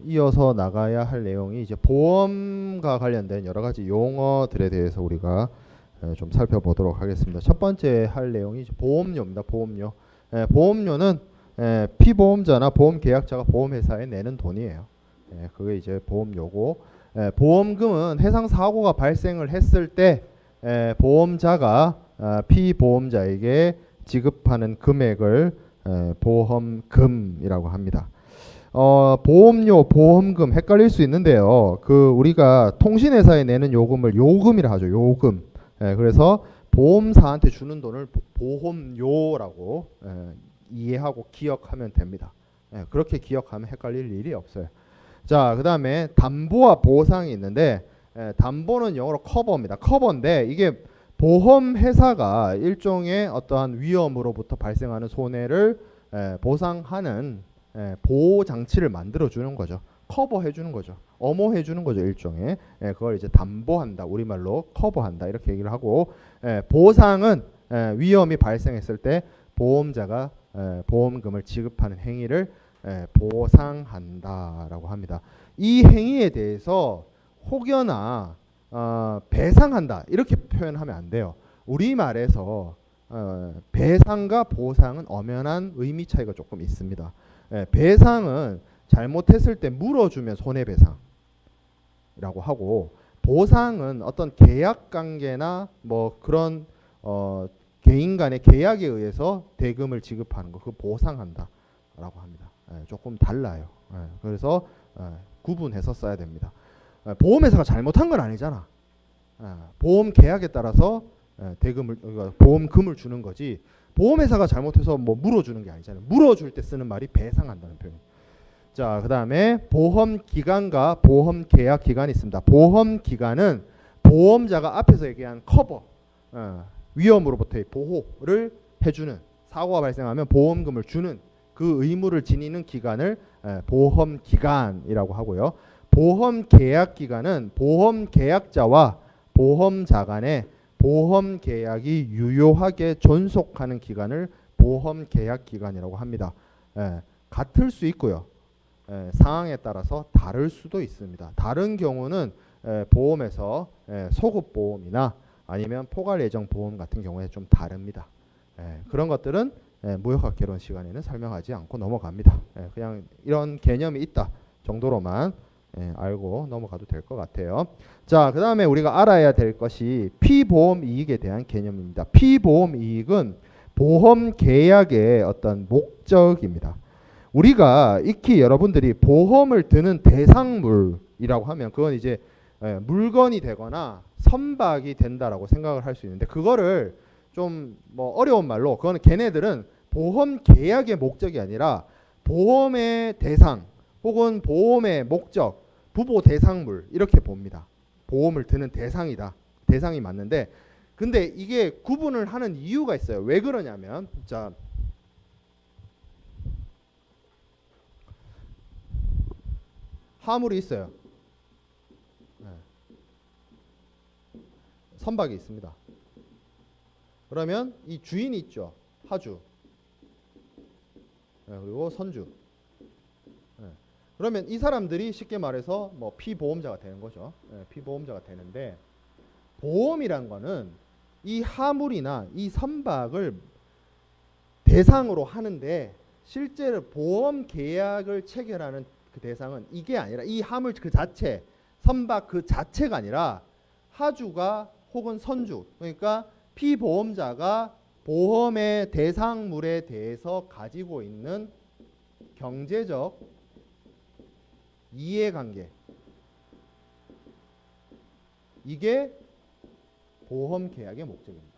이어서 나가야 할 내용이 이제 보험과 관련된 여러 가지 용어들에 대해서 우리가 좀 살펴보도록 하겠습니다. 첫 번째 할 내용이 이제 보험료입니다. 보험료. 보험료는 피보험자나 보험계약자가 보험회사에 내는 돈이에요. 그게 이제 보험료고, 보험금은 해상 사고가 발생을 했을 때 보험자가 피보험자에게 지급하는 금액을 보험금이라고 합니다. 보험료, 보험금 헷갈릴 수 있는데요. 우리가 통신회사에 내는 요금을 요금이라 하죠. 요금. 그래서 보험사한테 주는 돈을 보험료라고 이해하고 기억하면 됩니다. 그렇게 기억하면 헷갈릴 일이 없어요. 자, 그 다음에 담보와 보상이 있는데, 담보는 영어로 커버입니다. 커버인데 이게 보험회사가 일종의 어떠한 위험으로부터 발생하는 손해를 보상하는 보호장치를 만들어주는 거죠. 커버해주는 거죠. 엄호해주는 거죠. 일종의. 그걸 이제 담보한다. 우리말로 커버한다. 이렇게 얘기를 하고, 보상은 위험이 발생했을 때 보험자가 보험금을 지급하는 행위를 보상한다라고 합니다. 이 행위에 대해서 혹여나 배상한다 이렇게 표현하면 안 돼요. 우리말에서 배상과 보상은 엄연한 의미 차이가 조금 있습니다. 배상은 잘못했을 때 물어주면 손해배상이라고 하고, 보상은 어떤 계약관계나 뭐 그런 개인 간의 계약에 의해서 대금을 지급하는 거, 그 보상한다라고 합니다. 조금 달라요. 그래서 구분해서 써야 됩니다. 보험회사가 잘못한 건 아니잖아. 보험 계약에 따라서 대금을, 보험금을 주는 거지. 보험회사가 잘못해서 뭐 물어주는 게 아니잖아요. 물어줄 때 쓰는 말이 배상한다는 표현. 자, 그 다음에 보험기간과 보험계약기간이 있습니다. 보험기간은 보험자가 앞에서 얘기한 커버, 위험으로부터의 보호를 해주는, 사고가 발생하면 보험금을 주는 그 의무를 지니는 기간을 보험기간이라고 하고요. 보험계약기간은 보험계약자와 보험자 간의 보험계약이 유효하게 존속하는 기간을 보험계약기간이라고 합니다. 같을 수 있고요. 상황에 따라서 다를 수도 있습니다. 다른 경우는 보험에서 소급보험이나 아니면 포괄예정보험 같은 경우에 좀 다릅니다. 그런 것들은 무역학개론 시간에는 설명하지 않고 넘어갑니다. 그냥 이런 개념이 있다 정도로만 알고 넘어가도 될 것 같아요. 자, 그 다음에 우리가 알아야 될 것이 피보험이익에 대한 개념입니다. 피보험이익은 보험계약의 어떤 목적입니다. 우리가 익히 여러분들이 보험을 드는 대상물이라고 하면 그건 이제 물건이 되거나 선박이 된다라고 생각을 할 수 있는데, 그거를 좀 뭐 어려운 말로, 그거는 걔네들은 보험 계약의 목적이 아니라 보험의 대상 혹은 보험의 목적, 부보 대상물 이렇게 봅니다. 보험을 드는 대상이다. 대상이 맞는데, 근데 이게 구분을 하는 이유가 있어요. 왜 그러냐면, 자, 화물이 있어요. 선박이 있습니다. 그러면 이 주인이 있죠. 하주. 그리고 선주. 그러면 이 사람들이 쉽게 말해서 뭐 피보험자가 되는 거죠. 피보험자가 되는데, 보험이란 거는 이 하물이나 이 선박을 대상으로 하는데, 실제로 보험 계약을 체결하는 그 대상은 이게 아니라 이 하물 그 자체, 선박 그 자체가 아니라 하주가 혹은 선주, 그러니까 피보험자가 보험의 대상물에 대해서 가지고 있는 경제적 이해관계, 이게 보험 계약의 목적입니다.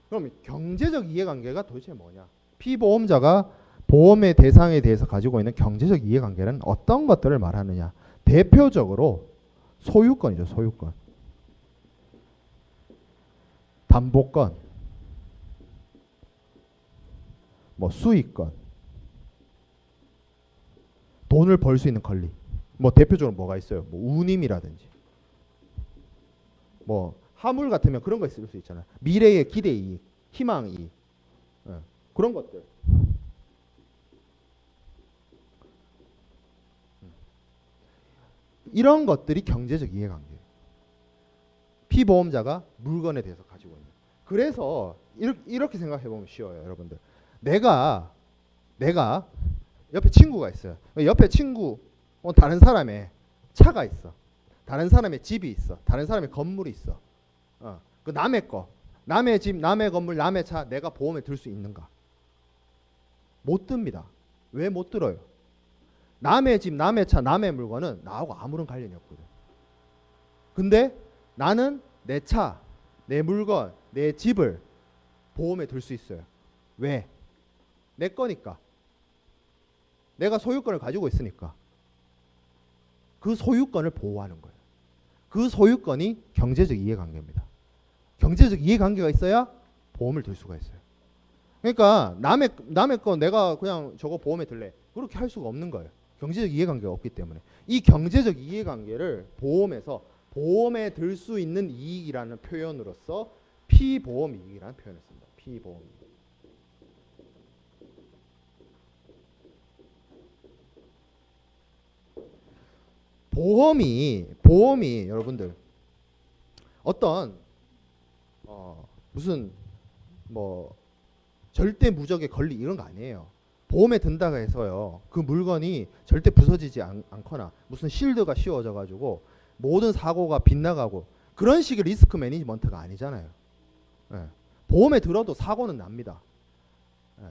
그럼 경제적 이해관계가 도대체 뭐냐? 피보험자가 보험의 대상에 대해서 가지고 있는 경제적 이해관계는 어떤 것들을 말하느냐? 대표적으로 소유권이죠. 소유권. 담보권, 뭐 수익권, 돈을 벌 수 있는 권리. 뭐 대표적으로 뭐가 있어요? 뭐 운임이라든지, 뭐 화물 같으면 그런 거 있을 수 있잖아요. 미래의 기대 이익, 희망 이익, 그런 것들. 이런 것들이 경제적 이해관계예요. 피보험자가 물건에 대해서 가지고 있는. 그래서 이렇게 생각해 보면 쉬워요, 여러분들. 내가 옆에 친구가 있어요. 옆에 친구, 다른 사람의 차가 있어. 다른 사람의 집이 있어. 다른 사람의 건물이 있어. 그 남의 거, 남의 집, 남의 건물, 남의 차 내가 보험에 들 수 있는가? 못 듭니다. 왜 못 들어요? 남의 집, 남의 차, 남의 물건은 나하고 아무런 관련이 없거든. 근데 나는 내 차, 내 물건, 내 집을 보험에 들 수 있어요. 왜? 내 거니까. 내가 소유권을 가지고 있으니까. 그 소유권을 보호하는 거예요. 그 소유권이 경제적 이해관계입니다. 경제적 이해관계가 있어야 보험을 들 수가 있어요. 그러니까 남의 거 내가 그냥 저거 보험에 들래. 그렇게 할 수가 없는 거예요. 경제적 이해관계가 없기 때문에. 이 경제적 이해관계를 보험에서 보험에 들 수 있는 이익이라는 표현으로서 피보험 이익이라는 표현을 씁니다. 피보험 이익. 보험이 여러분들 어떤 무슨 뭐 절대 무적의 권리 이런 거 아니에요. 보험에 든다고 해서요. 그 물건이 절대 부서지지 않거나 무슨 실드가 씌워져 가지고 모든 사고가 빗나가고 그런 식의 리스크 매니지먼트가 아니잖아요. 예. 보험에 들어도 사고는 납니다. 예.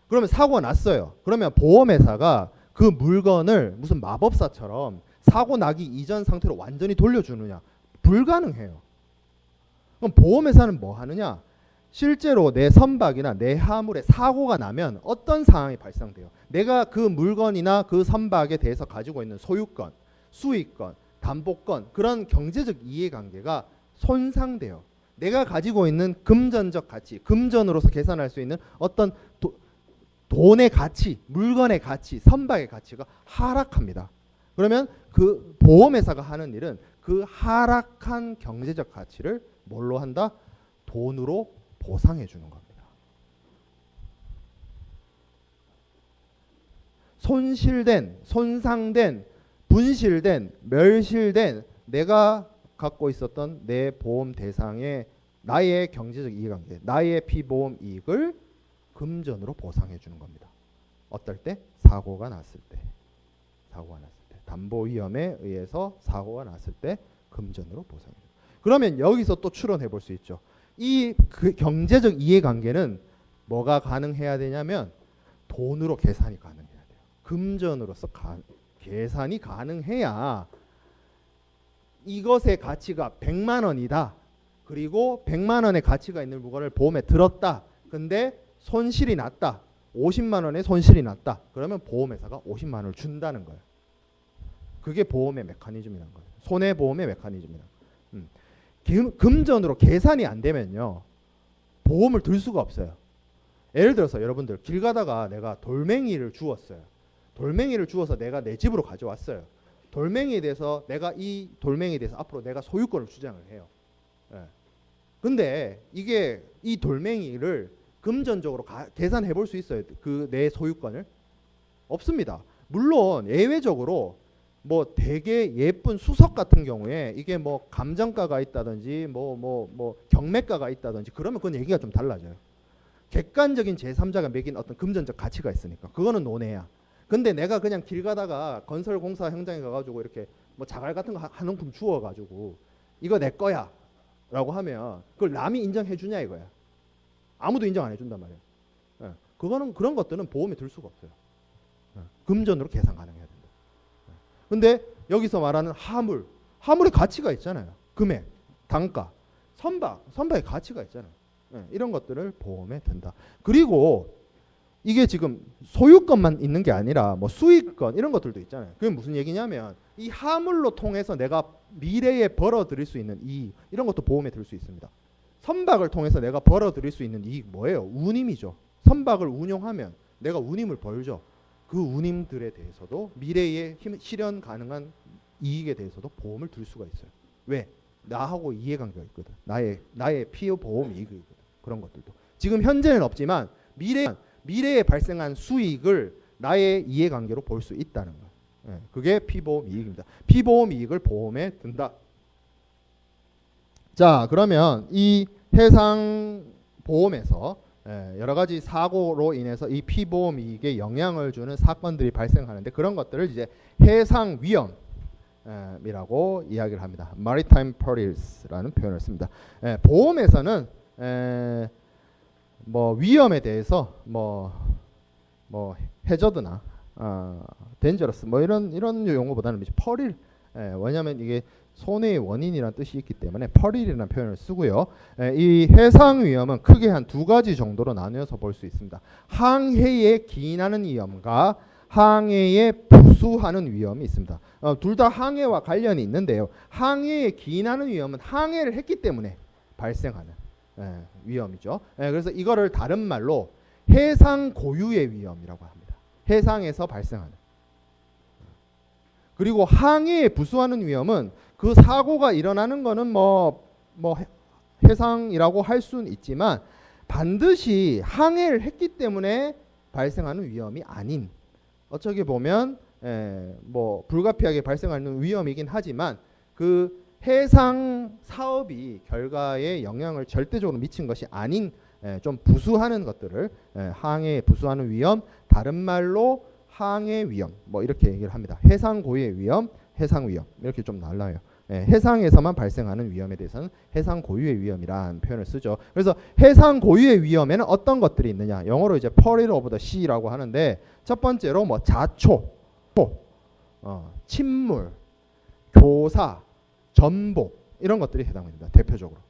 그러면 사고가 났어요. 그러면 보험회사가 그 물건을 무슨 마법사처럼 사고 나기 이전 상태로 완전히 돌려주느냐? 불가능해요. 그럼 보험회사는 뭐 하느냐? 실제로 내 선박이나 내 화물에 사고가 나면 어떤 상황이 발생돼요? 내가 그 물건이나 그 선박에 대해서 가지고 있는 소유권, 수익권, 담보권 그런 경제적 이해관계가 손상돼요. 내가 가지고 있는 금전적 가치, 금전으로서 계산할 수 있는 어떤 돈의 가치, 물건의 가치, 선박의 가치가 하락합니다. 그러면 그 보험회사가 하는 일은 그 하락한 경제적 가치를 뭘로 한다? 돈으로 보상해 주는 겁니다. 손실된, 손상된, 분실된, 멸실된 내가 갖고 있었던 내 보험 대상의 나의 경제적 이해관계, 나의 피보험 이익을 금전으로 보상해 주는 겁니다. 어떨 때? 사고가 났을 때. 담보 위험에 의해서 사고가 났을 때 금전으로 보상해 줍니다. 그러면 여기서 또 추론해 볼 수 있죠. 이 그 경제적 이해관계는 뭐가 가능해야 되냐면 돈으로 계산이 가능해야 돼요. 금전으로서 계산이 가능해야 이것의 가치가 100만 원이다. 그리고 100만 원의 가치가 있는 물건을 보험에 들었다. 근데 손실이 났다. 50만 원의 손실이 났다. 그러면 보험회사가 50만 원을 준다는 거예요. 그게 보험의 메커니즘이라는 거예요. 손해보험의 메커니즘이라는 거예요. 금전으로 계산이 안 되면요. 보험을 들 수가 없어요. 예를 들어서 여러분들 길 가다가 내가 돌멩이를 주웠어요. 돌멩이를 주워서 내가 내 집으로 가져왔어요. 돌멩이에 대해서 내가 이 돌멩이에 대해서 앞으로 내가 소유권을 주장을 해요. 예. 근데 이게 이 돌멩이를 금전적으로 계산해 볼 수 있어요. 그 내 소유권을? 없습니다. 물론 예외적으로 뭐 되게 예쁜 수석 같은 경우에 이게 뭐 감정가가 있다든지 뭐 경매가가 있다든지 그러면 그건 얘기가 좀 달라져요. 객관적인 제3자가 매긴 어떤 금전적 가치가 있으니까 그거는 논해야. 근데 내가 그냥 길 가다가 건설공사 현장에 가가지고 이렇게 뭐 자갈 같은 거 한 움큼 주워가지고 이거 내 거야 라고 하면 그걸 남이 인정해 주냐 이거야. 아무도 인정 안 해준단 말이에요. 예. 그거는 그런 것들은 보험에 들 수가 없어요. 예. 금전으로 계산 가능해야 된다. 예. 근데 여기서 말하는 화물의 가치가 있잖아요. 금액, 단가, 선박의 가치가 있잖아요. 예. 이런 것들을 보험에 든다. 그리고 이게 지금 소유권만 있는 게 아니라 뭐 수익권 이런 것들도 있잖아요. 그게 무슨 얘기냐면 이 화물로 통해서 내가 미래에 벌어들일 수 있는 이익 이런 것도 보험에 들 수 있습니다. 선박을 통해서 내가 벌어들일 수 있는 이익 뭐예요? 운임이죠. 선박을 운용하면 내가 운임을 벌죠. 그 운임들에 대해서도 미래에 실현 가능한 이익에 대해서도 보험을 들 수가 있어요. 왜? 나하고 이해관계가 있거든. 나의 피해 보험 이익이거든. 그런 것들도 지금 현재는 없지만 미래에 발생한 수익을 나의 이해관계로 볼 수 있다는 거예요. 예, 그게 피보험 이익입니다. 피보험 이익을 보험에 든다. 자, 그러면 이 해상 보험에서 여러 가지 사고로 인해서 이 피보험 이익에 영향을 주는 사건들이 발생하는데 그런 것들을 이제 해상 위험이라고 이야기를 합니다. Maritime Perils라는 표현을 씁니다. 보험에서는 뭐 위험에 대해서 뭐 해저드나 dangerous 뭐 이런 용어보다는 peril 왜냐하면 이게 손해의 원인이라는 뜻이 있기 때문에 peril이라는 표현을 쓰고요. 이 해상 위험은 크게 한 두 가지 정도로 나누어서 볼 수 있습니다. 항해에 기인하는 위험과 항해에 부수하는 위험이 있습니다. 둘 다 항해와 관련이 있는데요. 항해에 기인하는 위험은 항해를 했기 때문에 발생하는 위험이죠. 그래서 이거를 다른 말로 해상 고유의 위험이라고 합니다. 해상에서 발생하는. 그리고 항해에 부수하는 위험은 그 사고가 일어나는 거는 뭐 해상이라고 할 수는 있지만 반드시 항해를 했기 때문에 발생하는 위험이 아닌 어떻게 보면 뭐 불가피하게 발생하는 위험이긴 하지만 그 해상 사업이 결과에 영향을 절대적으로 미친 것이 아닌 좀 부수하는 것들을 항해에 부수하는 위험, 다른 말로 항해 위험 뭐 이렇게 얘기를 합니다. 해상 고유의 위험, 해상 위험 이렇게 좀 달라요. 해상에서만 발생하는 위험에 대해서는 해상 고유의 위험이라는 표현을 쓰죠. 그래서 해상 고유의 위험에는 어떤 것들이 있느냐? 영어로 이제 peril of the sea라고 하는데 첫 번째로 뭐 자초, 침몰, 교사, 전복 이런 것들이 해당됩니다. 대표적으로.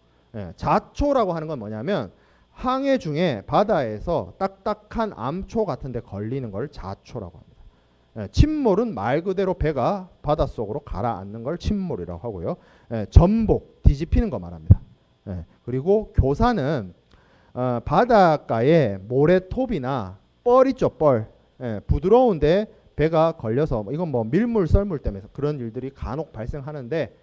자초라고 하는 건 뭐냐면 항해 중에 바다에서 딱딱한 암초 같은 데 걸리는 걸 자초라고 합니다. 침몰은 말 그대로 배가 바닷속으로 가라앉는 걸 침몰이라고 하고요. 전복, 뒤집히는 거 말합니다. 그리고 교사는 바닷가에 모래톱이나 뻘 있죠, 뻘. 부드러운데 배가 걸려서 이건 뭐 밀물 썰물 때문에 그런 일들이 간혹 발생하는데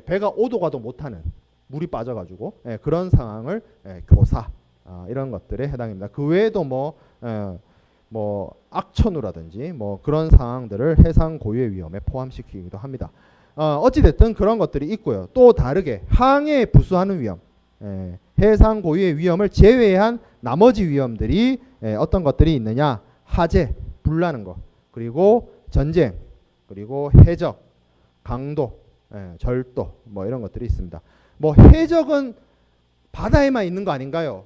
배가 오도 가도 못하는 물이 빠져가지고 그런 상황을 교사 이런 것들에 해당입니다. 그 외에도 뭐 악천후라든지 뭐 그런 상황들을 해상 고유의 위험에 포함시키기도 합니다. 어찌됐든 그런 것들이 있고요. 또 다르게 항해에 부수하는 위험, 해상 고유의 위험을 제외한 나머지 위험들이 어떤 것들이 있느냐? 화재, 불나는 것, 그리고 전쟁, 그리고 해적, 강도, 절도 뭐 이런 것들이 있습니다. 뭐 해적은 바다에만 있는 거 아닌가요?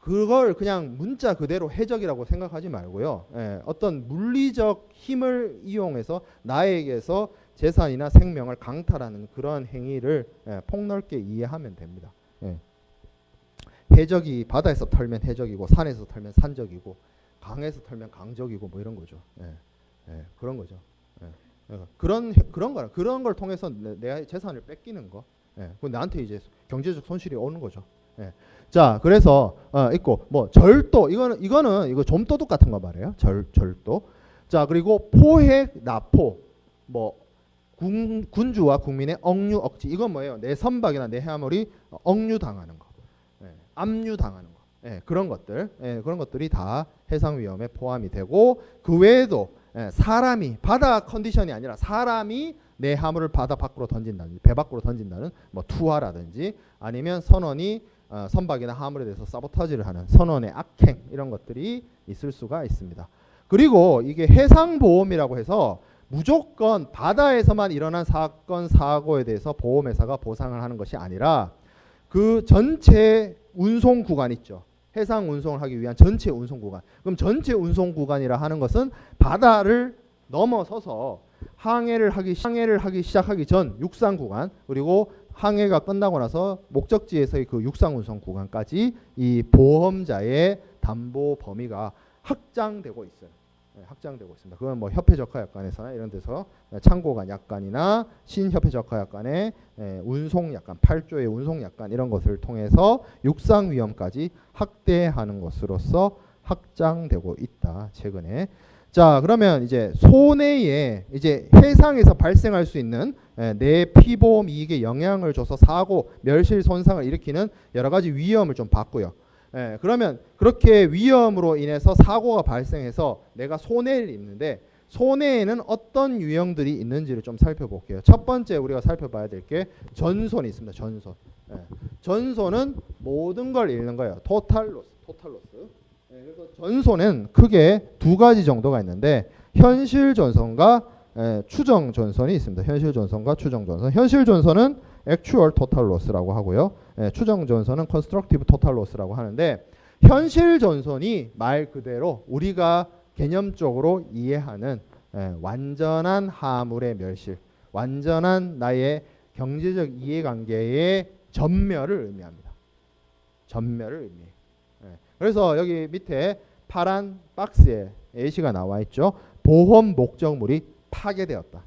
그걸 그냥 문자 그대로 해적이라고 생각하지 말고요. 어떤 물리적 힘을 이용해서 나에게서 재산이나 생명을 강탈하는 그런 행위를 폭넓게 이해하면 됩니다. 해적이 바다에서 털면 해적이고 산에서 털면 산적이고 강에서 털면 강적이고 뭐 이런 거죠. 그런 거죠. 그런 걸 통해서 내 재산을 뺏기는 거. 나한테 이제 경제적 손실이 오는 거죠. 자, 그래서 있고 뭐 절도 이거 좀도둑 같은 거 말이에요. 절도. 자, 그리고 포획, 납포, 뭐 군주와 국민의 억류, 억지 이건 뭐예요? 내 선박이나 내 해화물이 억류당하는 거, 압류당하는 거, 그런 것들이 다 해상 위험에 포함이 되고 그 외에도 사람이 바다 컨디션이 아니라 사람이 내 화물을 바다 밖으로 던진다든지 배 밖으로 던진다는 뭐 투하라든지 아니면 선원이 선박이나 화물에 대해서 사보타지를 하는 선원의 악행 이런 것들이 있을 수가 있습니다. 그리고 이게 해상보험이라고 해서 무조건 바다에서만 일어난 사건 사고에 대해서 보험회사가 보상을 하는 것이 아니라 그 전체 운송 구간 있죠. 해상 운송을 하기 위한 전체 운송 구간. 그럼 전체 운송 구간이라 하는 것은 바다를 넘어서서 항해를 하기 시작하기 전 육상 구간 그리고 항해가 끝나고 나서 목적지에서의 그 육상 운송 구간까지 이 보험자의 담보 범위가 확장되고 있어요. 확장되고 있습니다. 그건 뭐 협회적화약관에서나 이런 데서 창고간 약관이나 신협회적화약관의 운송 약관 8조의 운송 약관 이런 것을 통해서 육상 위험까지 확대하는 것으로서 확장되고 있다. 최근에. 자, 그러면 이제 손해에 이제 해상에서 발생할 수 있는 내 피보험 이익에 영향을 줘서 사고, 멸실 손상을 일으키는 여러 가지 위험을 좀 봤고요. 그러면 그렇게 위험으로 인해서 사고가 발생해서 내가 손해를 입는데 손해에는 어떤 유형들이 있는지를 좀 살펴볼게요. 첫 번째 우리가 살펴봐야 될 게 전손이 있습니다. 전손. 전손은 모든 걸 잃는 거예요. 토탈 로스. 그래서 전손은 크게 두 가지 정도가 있는데 현실 전손과 추정 전손이 있습니다. 현실 전손과 추정 전손. 현실 전손은 actual total loss라고 하고요. 추정 전손은 constructive total loss라고 하는데 현실 전손이 말 그대로 우리가 개념적으로 이해하는 완전한 하물의 멸실, 완전한 나의 경제적 이해관계의 전멸을 의미합니다. 전멸을 의미해요. 그래서 여기 밑에 파란 박스에 예시가 나와 있죠. 보험 목적물이 파괴되었다.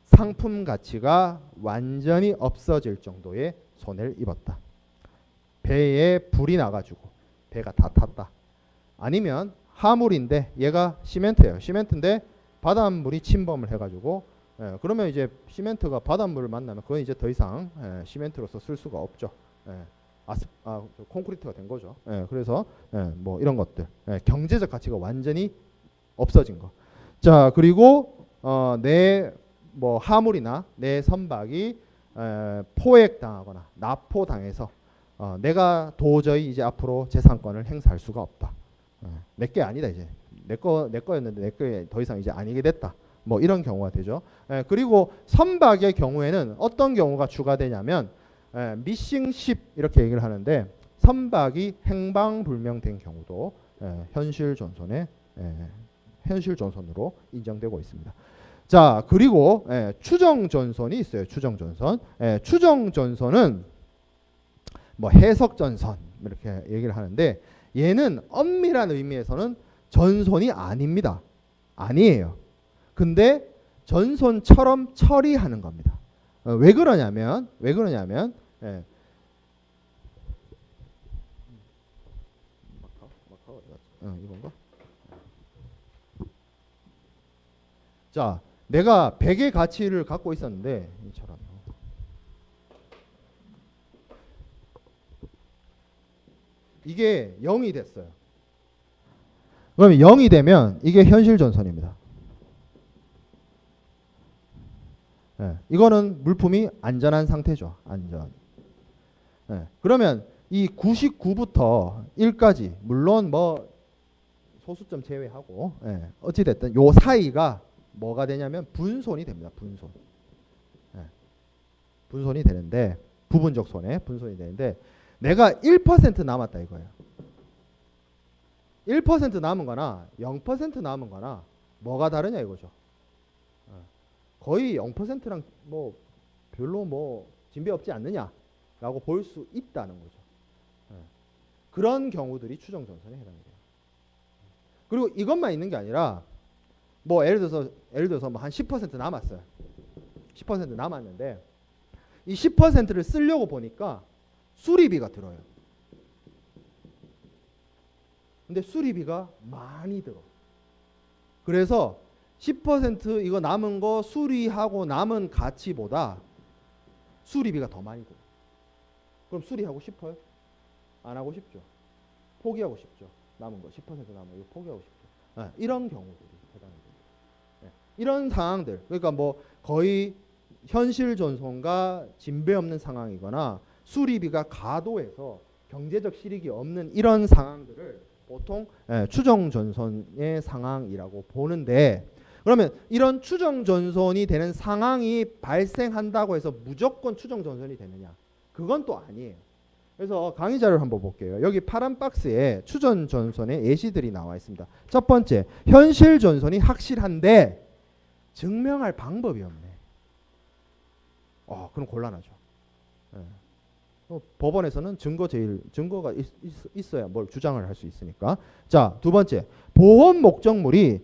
상품 가치가 완전히 없어질 정도의 손해를 입었다. 배에 불이 나가지고 배가 다 탔다. 아니면 화물인데 얘가 시멘트예요. 시멘트인데 바닷물이 침범을 해가지고 그러면 이제 시멘트가 바닷물을 만나면 그건 이제 더 이상 시멘트로서 쓸 수가 없죠. 콘크리트가 된 거죠. 그래서 뭐 이런 것들 경제적 가치가 완전히 없어진 거. 자, 그리고 내 뭐 화물이나 내 선박이 포획당하거나 납포당해서 내가 도저히 이제 앞으로 재산권을 행사할 수가 없다. 내 게 아니다 이제 내 거였는데 내 게 더 이상 이제 아니게 됐다. 뭐 이런 경우가 되죠. 그리고 선박의 경우에는 어떤 경우가 추가되냐면 미싱십 이렇게 얘기를 하는데 선박이 행방불명된 경우도 현실 전손으로 인정되고 있습니다. 자, 그리고 추정 전손이 있어요. 추정 전손. 추정 전손은 뭐 해석 전손 이렇게 얘기를 하는데 얘는 엄밀한 의미에서는 전손이 아닙니다. 아니에요. 근데 전손처럼 처리하는 겁니다. 왜 그러냐면 이건가? 자, 내가 100의 가치를 갖고 있었는데 이처럼 이게 0이 됐어요. 그러면 0이 되면 이게 현실 전손입니다. 이거는 물품이 안전한 상태죠. 안전. 그러면 이 99부터 1까지 물론 뭐 소수점 제외하고 어찌 됐든 요 사이가 뭐가 되냐면 분손이 됩니다. 분손. 분손이 되는데 부분적 손해 분손이 되는데 내가 1% 남았다 이거예요. 1% 남은 거나 0% 남은 거나 뭐가 다르냐 이거죠. 거의 0%랑 뭐 별로 뭐 진배 없지 않느냐라고 볼 수 있다는 거죠. 그런 경우들이 추정 전손에 해당이 돼요. 그리고 이것만 있는 게 아니라 뭐 예를 들어서 뭐 한 10% 남았어요. 10% 남았는데 이 10%를 쓰려고 보니까 수리비가 들어요. 근데 수리비가 많이 들어. 그래서 10% 이거 남은 거 수리하고 남은 가치보다 수리비가 더 많이 들어. 그럼 수리하고 싶어요? 안 하고 싶죠. 포기하고 싶죠. 남은 거 10% 남은 거 포기하고 싶죠. 이런 경우들이 해당이 됩니다. 이런 상황들, 그러니까 뭐 거의 현실 전손과 진배 없는 상황이거나 수리비가 과도해서 경제적 실익이 없는 이런 상황들을 보통 추정 전손의 상황이라고 보는데, 그러면 이런 추정 전손이 되는 상황이 발생한다고 해서 무조건 추정 전손이 되느냐? 그건 또 아니에요. 그래서 강의 자료를 한번 볼게요. 여기 파란 박스에 추정 전손의 예시들이 나와 있습니다. 첫 번째, 현실 전손이 확실한데 증명할 방법이 없네. 그럼 곤란하죠. 법원에서는 증거가 있어야 뭘 주장을 할 수 있으니까. 자, 두 번째, 보험 목적물이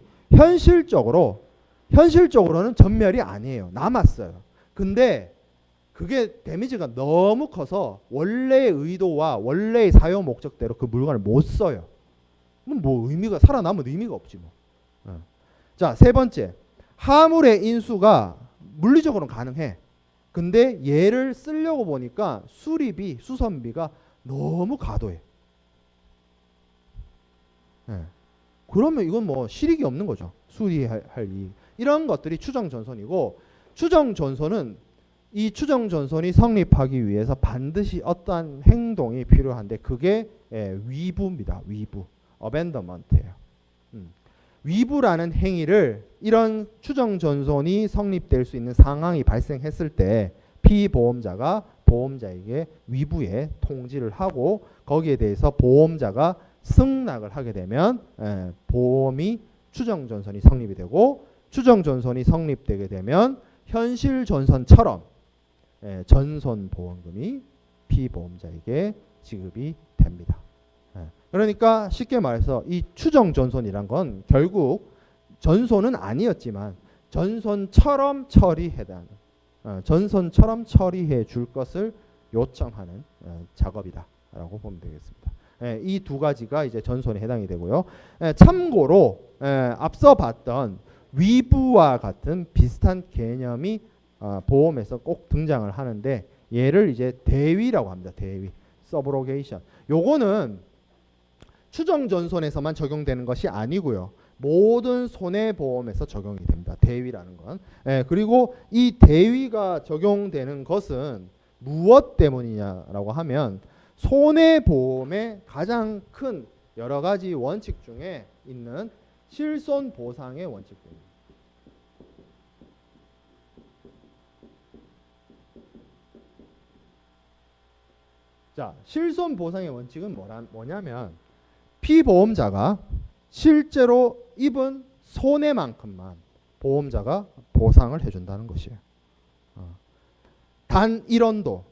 현실적으로는 전멸이 아니에요. 남았어요. 근데 그게 데미지가 너무 커서 원래의 의도와 원래의 사용 목적대로 그 물건을 못 써요. 그럼 뭐 의미가 살아남은 의미가 없지 뭐. 자, 세 번째. 하물의 인수가 물리적으로는 가능해. 근데 얘를 쓰려고 보니까 수리비, 수선비가 너무 과도해. 예. 그러면 이건 뭐 실익이 없는 거죠. 수리할 이익. 이런 것들이 추정전선이고, 추정전선은 이 추정전선이 성립하기 위해서 반드시 어떠한 행동이 필요한데 그게 위부입니다. 위부. 어벤더먼트예요. 위부라는 행위를 이런 추정전선이 성립될 수 있는 상황이 발생했을 때 피보험자가 보험자에게 위부에 통지를 하고 거기에 대해서 보험자가 승낙을 하게 되면 보험이 추정전선이 성립이 되고 추정전선이 성립되게 되면 현실전선처럼 전손보험금이 피보험자에게 지급이 됩니다. 그러니까 쉽게 말해서 이 추정전손이란 건 결국 전손은 아니었지만 전손처럼 처리해다는 전손처럼 처리해 줄 것을 요청하는 작업이다라고 보면 되겠습니다. 이 두 가지가 이제 전손에 해당이 되고요. 참고로 앞서 봤던 위부와 같은 비슷한 개념이 보험에서 꼭 등장을 하는데 얘를 이제 대위라고 합니다. 대위, 서브로게이션. 요거는 추정전손에서만 적용되는 것이 아니고요. 모든 손해보험에서 적용이 됩니다. 대위라는 건. 그리고 이 대위가 적용되는 것은 무엇 때문이냐라고 하면 손해보험의 가장 큰 여러 가지 원칙 중에 있는 실손보상의 원칙 때문입니다. 자, 실손보상의 원칙은 뭐냐면 피보험자가 실제로 입은 손해만큼만 보험자가 보상을 해준다는 것이에요. 단 1원도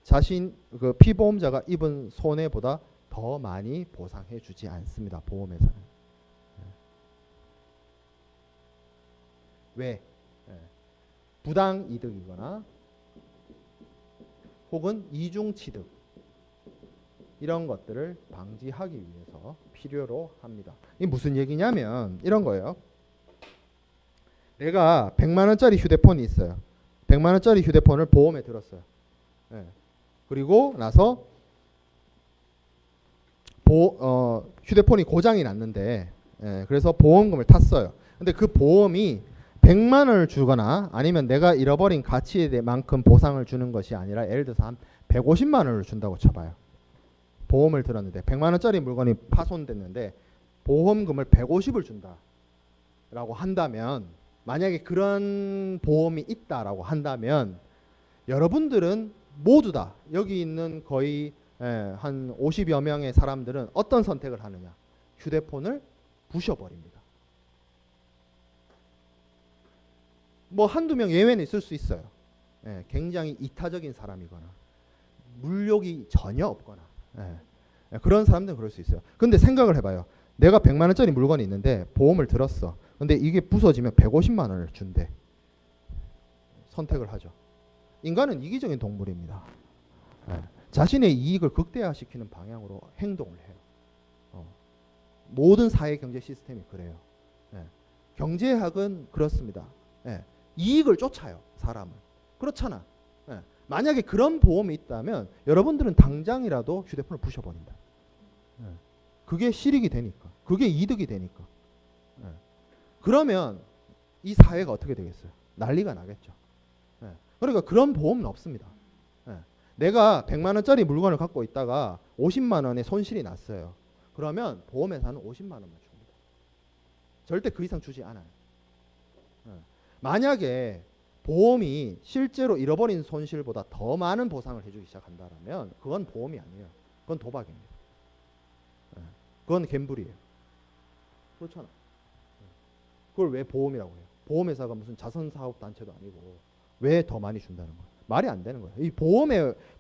자신 그 피보험자가 입은 손해보다 더 많이 보상해주지 않습니다. 보험회사는. 왜? 부당 이득이거나 혹은 이중 취득 이런 것들을 방지하기 위해서 필요로 합니다. 이게 무슨 얘기냐면 이런 거예요. 내가 100만 원짜리 휴대폰이 있어요. 100만 원짜리 휴대폰을 보험에 들었어요. 그리고 나서 휴대폰이 고장이 났는데 그래서 보험금을 탔어요. 근데 그 보험이 100만 원을 주거나 아니면 내가 잃어버린 가치만큼 보상을 주는 것이 아니라 예를 들어서 한 150만 원을 준다고 쳐봐요. 보험을 들었는데 100만 원짜리 물건이 파손됐는데 보험금을 150을 준다라고 한다면 만약에 그런 보험이 있다라고 한다면 여러분들은 모두 다 여기 있는 거의 한 50여 명의 사람들은 어떤 선택을 하느냐? 휴대폰을 부셔버립니다. 뭐 한두 명 예외는 있을 수 있어요. 굉장히 이타적인 사람이거나 물욕이 전혀 없거나 그런 사람들은 그럴 수 있어요. 근데 생각을 해봐요. 내가 100만 원짜리 물건이 있는데 보험을 들었어. 근데 이게 부서지면 150만 원을 준대. 선택을 하죠. 인간은 이기적인 동물입니다. 자신의 이익을 극대화시키는 방향으로 행동을 해요. 모든 사회 경제 시스템이 그래요. 경제학은 그렇습니다. 이익을 쫓아요. 사람은. 그렇잖아. 만약에 그런 보험이 있다면 여러분들은 당장이라도 휴대폰을 부셔버린다. 그게 실익이 되니까. 그게 이득이 되니까. 그러면 이 사회가 어떻게 되겠어요? 난리가 나겠죠. 그러니까 그런 보험은 없습니다. 내가 100만 원짜리 물건을 갖고 있다가 50만 원의 손실이 났어요. 그러면 보험회사는 50만 원만 줍니다. 절대 그 이상 주지 않아요. 만약에 보험이 실제로 잃어버린 손실보다 더 많은 보상을 해주기 시작한다면 그건 보험이 아니에요. 그건 도박입니다. 그건 갬블이에요. 그렇잖아. 그걸 왜 보험이라고 해요? 보험회사가 무슨 자선사업단체도 아니고 왜 더 많이 준다는 거예요? 말이 안 되는 거예요. 이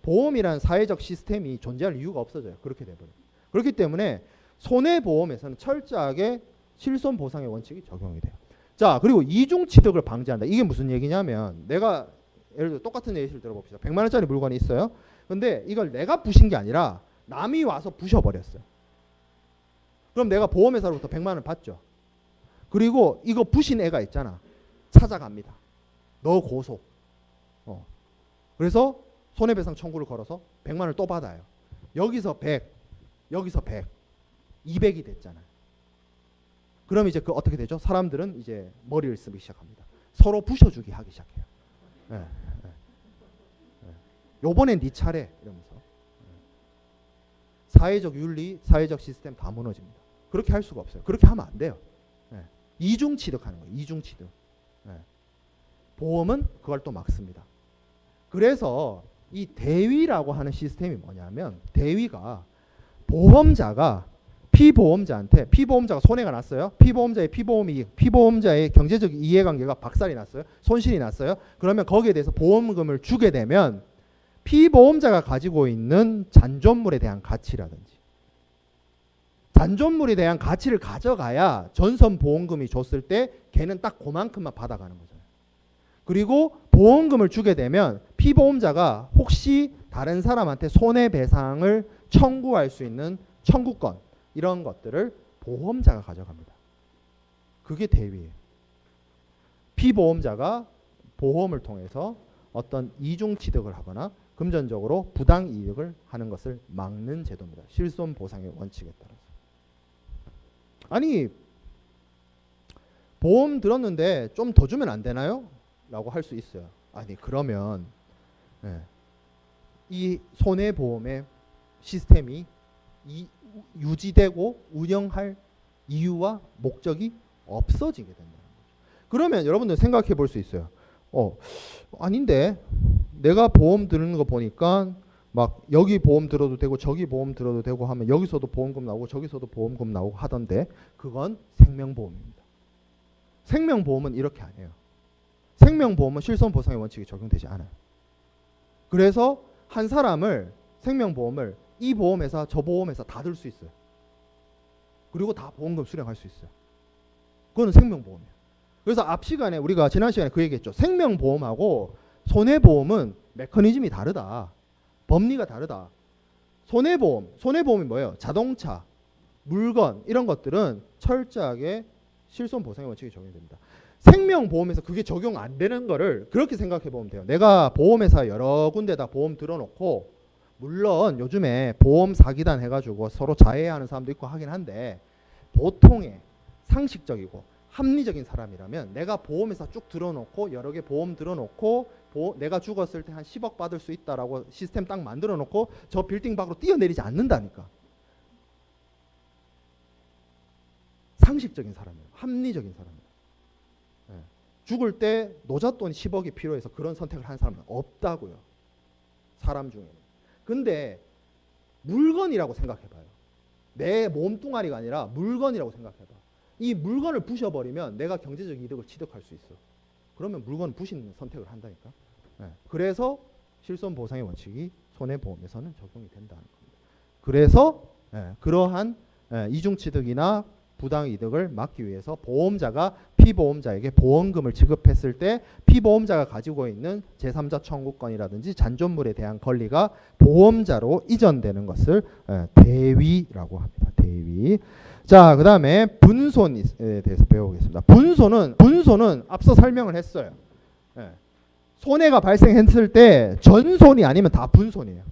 보험이란 사회적 시스템이 존재할 이유가 없어져요. 그렇게 돼버려요. 그렇기 때문에 손해보험에서는 철저하게 실손보상의 원칙이 적용이 돼요. 자, 그리고 이중취득을 방지한다. 이게 무슨 얘기냐면 내가 예를 들어 똑같은 예시를 들어봅시다. 100만 원짜리 물건이 있어요. 근데 이걸 내가 부신 게 아니라 남이 와서 부셔버렸어요. 그럼 내가 보험회사로부터 100만 원 받죠. 그리고 이거 부신 애가 있잖아. 찾아갑니다. 너 고소. 그래서 손해배상 청구를 걸어서 100만 원을 또 받아요. 여기서 100, 여기서 100, 200이 됐잖아요. 그럼 이제 그 어떻게 되죠? 사람들은 이제 머리를 쓰기 시작합니다. 서로 부셔주기 하기 시작해요. 예, 예, 예. 요번엔 네 차례 이러면서. 사회적 윤리, 사회적 시스템 다 무너집니다. 그렇게 할 수가 없어요. 그렇게 하면 안 돼요. 예. 이중 취득하는 거예요. 이중 취득. 예. 보험은 그걸 또 막습니다. 그래서 이 대위라고 하는 시스템이 뭐냐면 대위가 보험자가 피보험자한테 피보험자가 손해가 났어요. 피보험자의 피보험이익, 피보험자의 경제적 이해관계가 박살이 났어요. 손실이 났어요. 그러면 거기에 대해서 보험금을 주게 되면 피보험자가 가지고 있는 잔존물에 대한 가치라든지 잔존물에 대한 가치를 가져가야 전선보험금이 줬을 때 걔는 딱 그만큼만 받아가는 거잖아요. 그리고 보험금을 주게 되면 피보험자가 혹시 다른 사람한테 손해배상을 청구할 수 있는 청구권 이런 것들을 보험자가 가져갑니다. 그게 대위예요. 피보험자가 보험을 통해서 어떤 이중 취득을 하거나 금전적으로 부당 이익을 하는 것을 막는 제도입니다. 실손보상의 원칙에 따라서. 아니 보험 들었는데 좀 더 주면 안 되나요? 라고 할 수 있어요. 아니 그러면 이 손해보험의 시스템이 유지되고 운영할 이유와 목적이 없어지게 된다는 거죠. 그러면 여러분들 생각해 볼 수 있어요. 아닌데 내가 보험 드는 거 보니까 막 여기 보험 들어도 되고 저기 보험 들어도 되고 하면 여기서도 보험금 나오고 저기서도 보험금 나오고 하던데 그건 생명보험입니다. 생명보험은 이렇게 안 해요. 생명보험은 실손보상의 원칙이 적용되지 않아요. 그래서 한 사람을 생명보험을 이 보험회사 저 보험회사 다 들 수 있어요. 그리고 다 보험금 수령할 수 있어요. 그거는 생명보험이에요. 그래서 앞 시간에 우리가 지난 시간에 그 얘기했죠. 생명보험하고 손해보험은 메커니즘이 다르다. 법리가 다르다. 손해보험이 뭐예요? 자동차, 물건 이런 것들은 철저하게 실손보상의 원칙이 적용됩니다. 생명보험에서 그게 적용 안 되는 거를 그렇게 생각해 보면 돼요. 내가 보험회사 여러 군데다 보험 들어놓고 물론 요즘에 보험 사기단 해가지고 서로 자해하는 사람도 있고 하긴 한데 보통의 상식적이고 합리적인 사람이라면 내가 보험회사 쭉 들어놓고 여러 개 보험 들어놓고 내가 죽었을 때 한 10억 받을 수 있다라고 시스템 딱 만들어 놓고 저 빌딩 밖으로 뛰어내리지 않는다니까. 상식적인 사람이에요. 합리적인 사람이에요. 죽을 때 노잣돈 10억이 필요해서 그런 선택을 하는 사람은 없다고요. 사람 중에는. 근데 물건이라고 생각해봐요. 내 몸뚱아리가 아니라 물건이라고 생각해봐. 이 물건을 부셔버리면 내가 경제적 이득을 취득할 수 있어. 그러면 물건을 부시는 선택을 한다니까. 그래서 실손보상의 원칙이 손해보험에서는 적용이 된다는 겁니다. 그래서 그러한 이중취득이나 부당이득을 막기 위해서 보험자가 피보험자에게 보험금을 지급했을 때 피보험자가 가지고 있는 제3자 청구권이라든지 잔존물에 대한 권리가 보험자로 이전되는 것을 대위라고 합니다. 대위. 자, 그 다음에 분손에 대해서 배워보겠습니다. 분손은 앞서 설명을 했어요. 손해가 발생했을 때 전손이 아니면 다 분손이에요.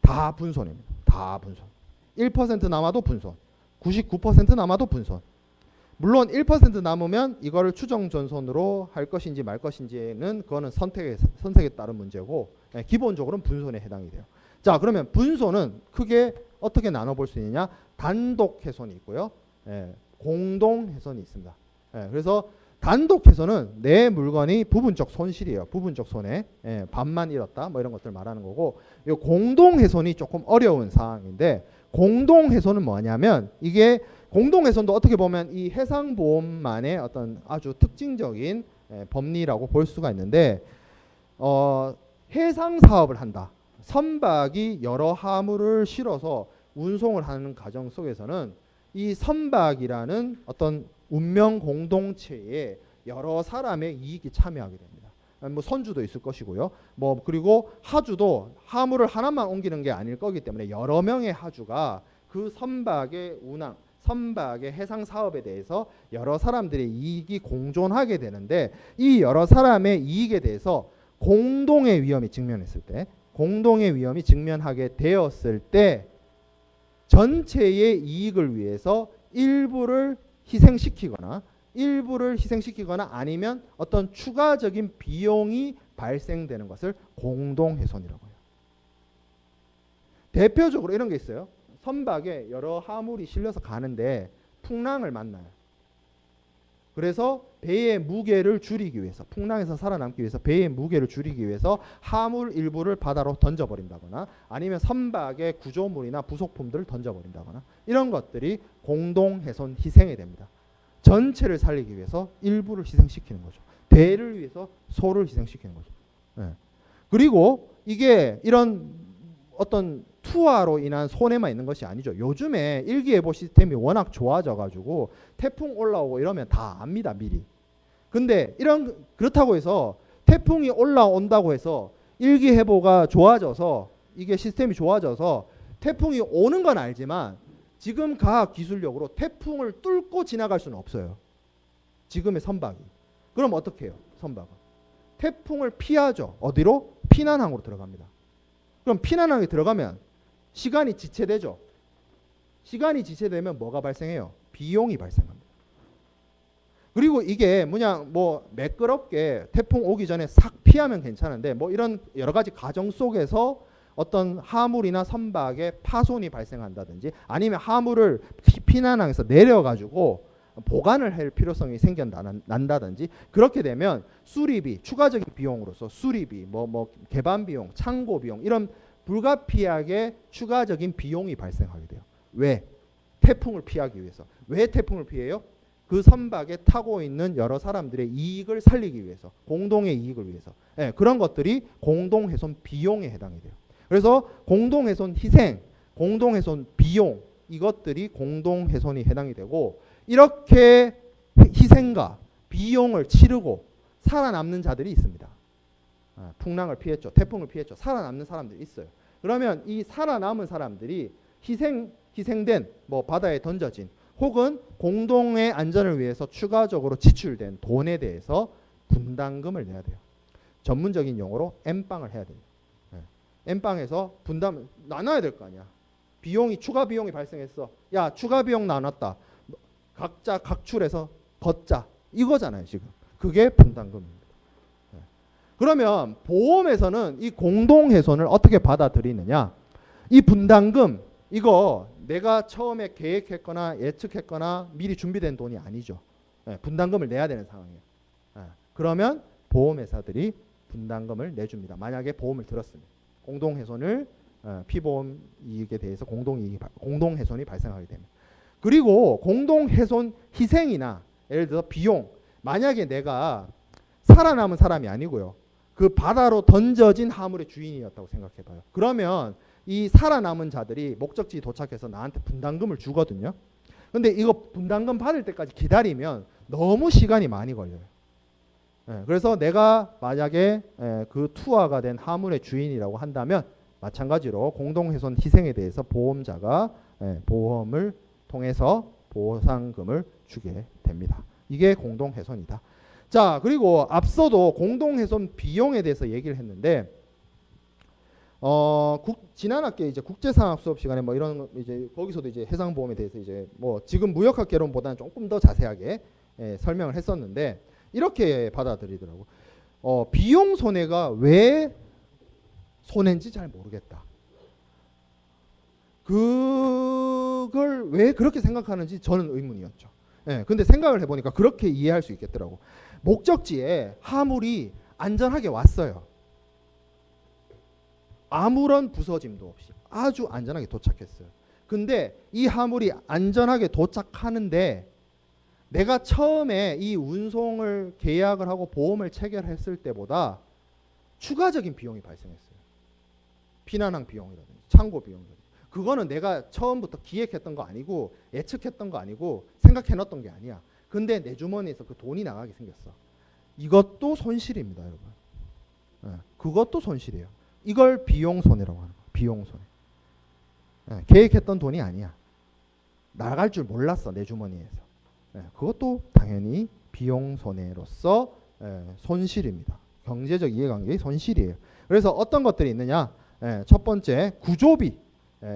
다 분손입니다. 다 분손. 1% 남아도 분손. 99% 남아도 분손. 물론 1% 남으면 이거를 추정전손으로 할 것인지 말 것인지는 그거는 선택에 따른 문제고 기본적으로는 분손에 해당이 돼요. 자, 그러면 분손은 크게 어떻게 나눠볼 수 있느냐? 단독 훼손이 있고요. 공동 훼손이 있습니다. 그래서 단독 훼손은 내 물건이 부분적 손실이에요. 부분적 손해. 반만 잃었다. 뭐 이런 것들 말하는 거고, 이 공동 훼손이 조금 어려운 사항인데, 공동 훼손은 뭐냐면 이게 공동 훼손도 어떻게 보면 이 해상보험만의 어떤 아주 특징적인 법리라고 볼 수가 있는데, 해상 사업을 한다. 선박이 여러 화물을 실어서 운송을 하는 과정 속에서는 이 선박이라는 어떤 운명 공동체에 여러 사람의 이익이 참여하게 됩니다. 뭐 선주도 있을 것이고요. 뭐 그리고 하주도 화물을 하나만 옮기는 게 아닐 거기 때문에 여러 명의 하주가 그 선박의 운항, 선박의 해상 사업에 대해서 여러 사람들의 이익이 공존하게 되는데 이 여러 사람의 이익에 대해서 공동의 위험이 직면했을 때, 공동의 위험이 직면하게 되었을 때 전체의 이익을 위해서 일부를 희생시키거나 아니면 어떤 추가적인 비용이 발생되는 것을 공동훼손이라고 해요. 대표적으로 이런 게 있어요. 선박에 여러 화물이 실려서 가는데 풍랑을 만나요. 그래서 배의 무게를 줄이기 위해서, 풍랑에서 살아남기 위해서 배의 무게를 줄이기 위해서 화물 일부를 바다로 던져버린다거나 아니면 선박의 구조물이나 부속품들을 던져버린다거나 이런 것들이 공동훼손 희생이 됩니다. 전체를 살리기 위해서 일부를 희생시키는 거죠. 배를 위해서 소를 희생시키는 거죠. 네. 그리고 이게 이런 어떤 투하로 인한 손해만 있는 것이 아니죠. 요즘에 일기예보 시스템이 워낙 좋아져 가지고 태풍 올라오고 이러면 다 압니다, 미리. 근데 그렇다고 해서 태풍이 올라온다고 해서 일기예보가 좋아져서 이게 시스템이 좋아져서 태풍이 오는 건 알지만 지금 과학 기술력으로 태풍을 뚫고 지나갈 수는 없어요. 지금의 선박이. 그럼 어떻게 해요? 선박은 태풍을 피하죠. 어디로? 피난항으로 들어갑니다. 그럼 피난항에 들어가면 시간이 지체되죠. 시간이 지체되면 뭐가 발생해요? 비용이 발생합니다. 그리고 이게 뭐 매끄럽게 태풍 오기 전에 싹 피하면 괜찮은데 뭐 이런 여러 가지 과정 속에서 어떤 화물이나 선박에 파손이 발생한다든지 아니면 화물을 피난항에서 내려가지고 보관을 할 필요성이 생겨난다든지 그렇게 되면 수리비, 추가적인 비용으로서 수리비, 뭐 개반 비용, 창고 비용 이런 불가피하게 추가적인 비용이 발생하게 돼요. 왜? 태풍을 피하기 위해서. 왜 태풍을 피해요? 그 선박에 타고 있는 여러 사람들의 이익을 살리기 위해서, 공동의 이익을 위해서. 네, 그런 것들이 공동훼손 비용에 해당이 돼요. 그래서 공동훼손 희생, 공동훼손 비용 이것들이 공동훼손이 해당이 되고 이렇게 희생과 비용을 치르고 살아남는 자들이 있습니다. 풍랑을 피했죠. 태풍을 피했죠. 살아남는 사람들이 있어요. 그러면 이 살아남은 사람들이 희생된 뭐 바다에 던져진 혹은 공동의 안전을 위해서 추가적으로 지출된 돈에 대해서 분담금을 내야 돼요. 전문적인 용어로 엠빵을 해야 됩니다. 엠빵에서 분담 나눠야 될 거 아니야. 추가 비용이 발생했어. 야, 추가 비용 나눴다. 각자 각출해서 걷자. 이거잖아요, 지금. 그게 분담금입니다. 그러면 보험에서는 이 공동훼손을 어떻게 받아들이느냐? 이 분담금 이거 내가 처음에 계획했거나 예측했거나 미리 준비된 돈이 아니죠. 분담금을 내야 되는 상황이에요. 그러면 보험회사들이 분담금을 내줍니다. 만약에 보험을 들었습니다. 공동훼손을 피보험 이익에 대해서 공동훼손이 발생하게 됩니다. 그리고 공동훼손 희생이나 예를 들어서 비용 만약에 내가 살아남은 사람이 아니고요. 그 바다로 던져진 화물의 주인이었다고 생각해봐요. 그러면 이 살아남은 자들이 목적지에 도착해서 나한테 분담금을 주거든요. 근데 이거 분담금 받을 때까지 기다리면 너무 시간이 많이 걸려요. 그래서 내가 만약에 그 투하가 된 화물의 주인이라고 한다면 마찬가지로 공동훼손 희생에 대해서 보험자가 보험을 통해서 보상금을 주게 됩니다. 이게 공동훼손이다. 자, 그리고 앞서도 공동훼손 비용에 대해서 얘기를 했는데 지난 학기에 이제 국제상학 수업 시간에 뭐 이런 이제 거기서도 이제 해상보험에 대해서 이제 뭐 지금 무역학 개론보다는 조금 더 자세하게 설명을 했었는데 이렇게 받아들이더라고. 비용 손해가 왜 손해인지 잘 모르겠다. 그걸 왜 그렇게 생각하는지 저는 의문이었죠. 근데 생각을 해보니까 그렇게 이해할 수 있겠더라고. 목적지에 화물이 안전하게 왔어요. 아무런 부서짐도 없이 아주 안전하게 도착했어요. 근데 이 화물이 안전하게 도착하는데 내가 처음에 이 운송을 계약을 하고 보험을 체결했을 때보다 추가적인 비용이 발생했어요. 피난항 비용이라든지 창고 비용이라든지. 그거는 내가 처음부터 기획했던 거 아니고 예측했던 거 아니고 생각해놨던 게 아니야. 근데 내 주머니에서 그 돈이 나가게 생겼어. 이것도 손실입니다, 여러분. 그것도 손실이에요. 이걸 비용 손해라고 하는 거예요. 비용 손해. 계획했던 돈이 아니야. 나갈 줄 몰랐어 내 주머니에서. 그것도 당연히 비용 손해로서 손실입니다. 경제적 이해관계의 손실이에요. 그래서 어떤 것들이 있느냐? 첫 번째 구조비.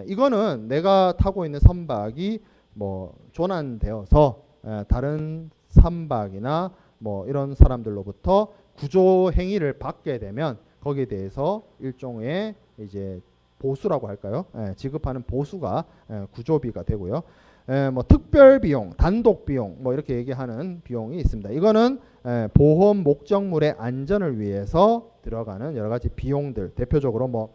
이거는 내가 타고 있는 선박이 뭐 조난되어서 다른 선박이나 뭐 이런 사람들로부터 구조 행위를 받게 되면 거기에 대해서 일종의 이제 보수라고 할까요? 지급하는 보수가 구조비가 되고요. 뭐 특별 비용, 단독 비용 뭐 이렇게 얘기하는 비용이 있습니다. 이거는 보험 목적물의 안전을 위해서 들어가는 여러 가지 비용들, 대표적으로 뭐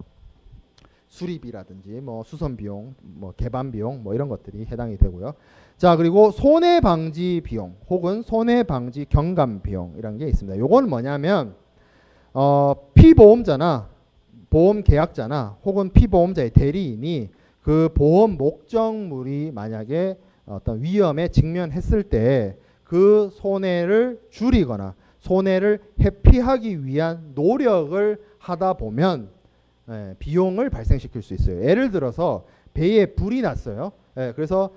수리비라든지 뭐 수선 비용, 뭐 개반 비용 뭐 이런 것들이 해당이 되고요. 자, 그리고 손해 방지 비용 혹은 손해 방지 경감 비용이라는 게 있습니다. 요건 뭐냐면 피보험자나 보험 계약자나 혹은 피보험자의 대리인이 그 보험 목적물이 만약에 어떤 위험에 직면했을 때 그 손해를 줄이거나 손해를 회피하기 위한 노력을 하다 보면 비용을 발생시킬 수 있어요. 예를 들어서 배에 불이 났어요. 그래서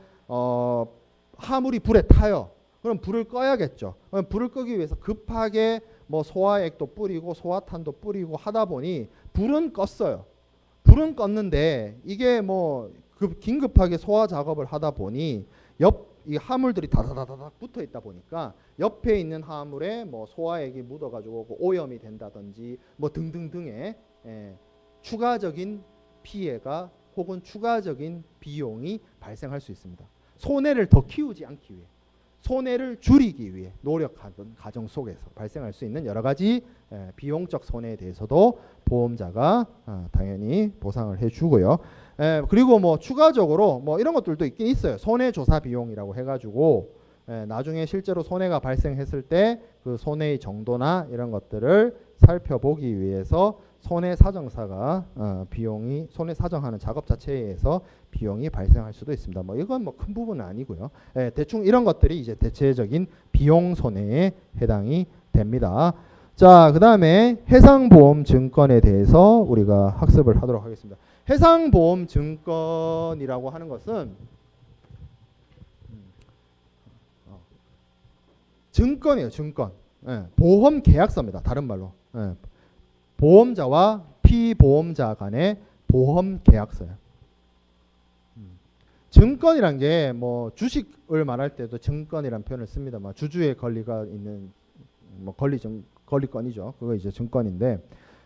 화물이 불에 타요. 그럼 불을 꺼야겠죠. 그럼 불을 끄기 위해서 급하게 뭐 소화액도 뿌리고 소화탄도 뿌리고 하다 보니 불은 껐어요. 불은 껐는데 이게 뭐 긴급하게 소화 작업을 하다 보니 이 화물들이 다다다닥 붙어 있다 보니까 옆에 있는 화물에 뭐 소화액이 묻어가지고 오염이 된다든지 뭐 등등등의 추가적인 피해가 혹은 추가적인 비용이 발생할 수 있습니다. 손해를 더 키우지 않기 위해, 손해를 줄이기 위해 노력하던 과정 속에서 발생할 수 있는 여러 가지 비용적 손해에 대해서도 보험자가 당연히 보상을 해주고요. 그리고 뭐 추가적으로 뭐 이런 것들도 있긴 있어요. 손해조사 비용이라고 해가지고 나중에 실제로 손해가 발생했을 때 그 손해의 정도나 이런 것들을 살펴보기 위해서 손해사정사가 비용이 손해사정하는 작업 자체에서 비용이 발생할 수도 있습니다. 뭐 이건 뭐 큰 부분은 아니고요. 대충 이런 것들이 이제 대체적인 비용 손해에 해당이 됩니다. 자, 그 다음에 해상보험증권에 대해서 우리가 학습을 하도록 하겠습니다. 해상보험증권이라고 하는 것은 증권이에요. 증권. 보험계약서입니다. 다른 말로. 보험자와 피보험자 간의 보험계약서예요. 증권이란 게 뭐 주식을 말할 때도 증권이란 표현을 씁니다만 주주의 권리가 있는 뭐 권리권이죠. 그거 이제 증권인데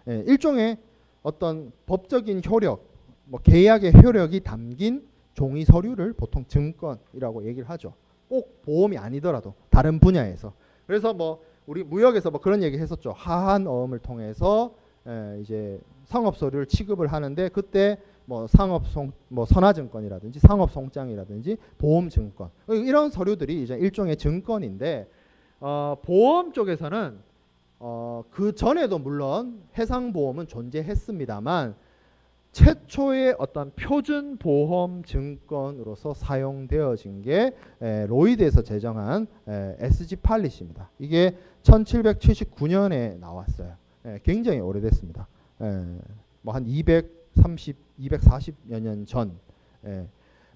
일종의 어떤 법적인 효력, 뭐 계약의 효력이 담긴 종이 서류를 보통 증권이라고 얘기를 하죠. 꼭 보험이 아니더라도 다른 분야에서. 그래서 뭐 우리 무역에서 뭐 그런 얘기 했었죠. 하한어음을 통해서 이제 상업서류를 취급을 하는데 그때 뭐 뭐 선화증권이라든지 상업송장이라든지 보험증권 이런 서류들이 이제 일종의 증권인데 보험 쪽에서는 그 전에도 물론 해상보험은 존재했습니다만 최초의 어떤 표준보험 증권으로서 사용되어진 게 로이드에서 제정한 SG 팔리시입니다. 이게 1779년에 나왔어요. 굉장히 오래됐습니다. 뭐 한 240여 년 전.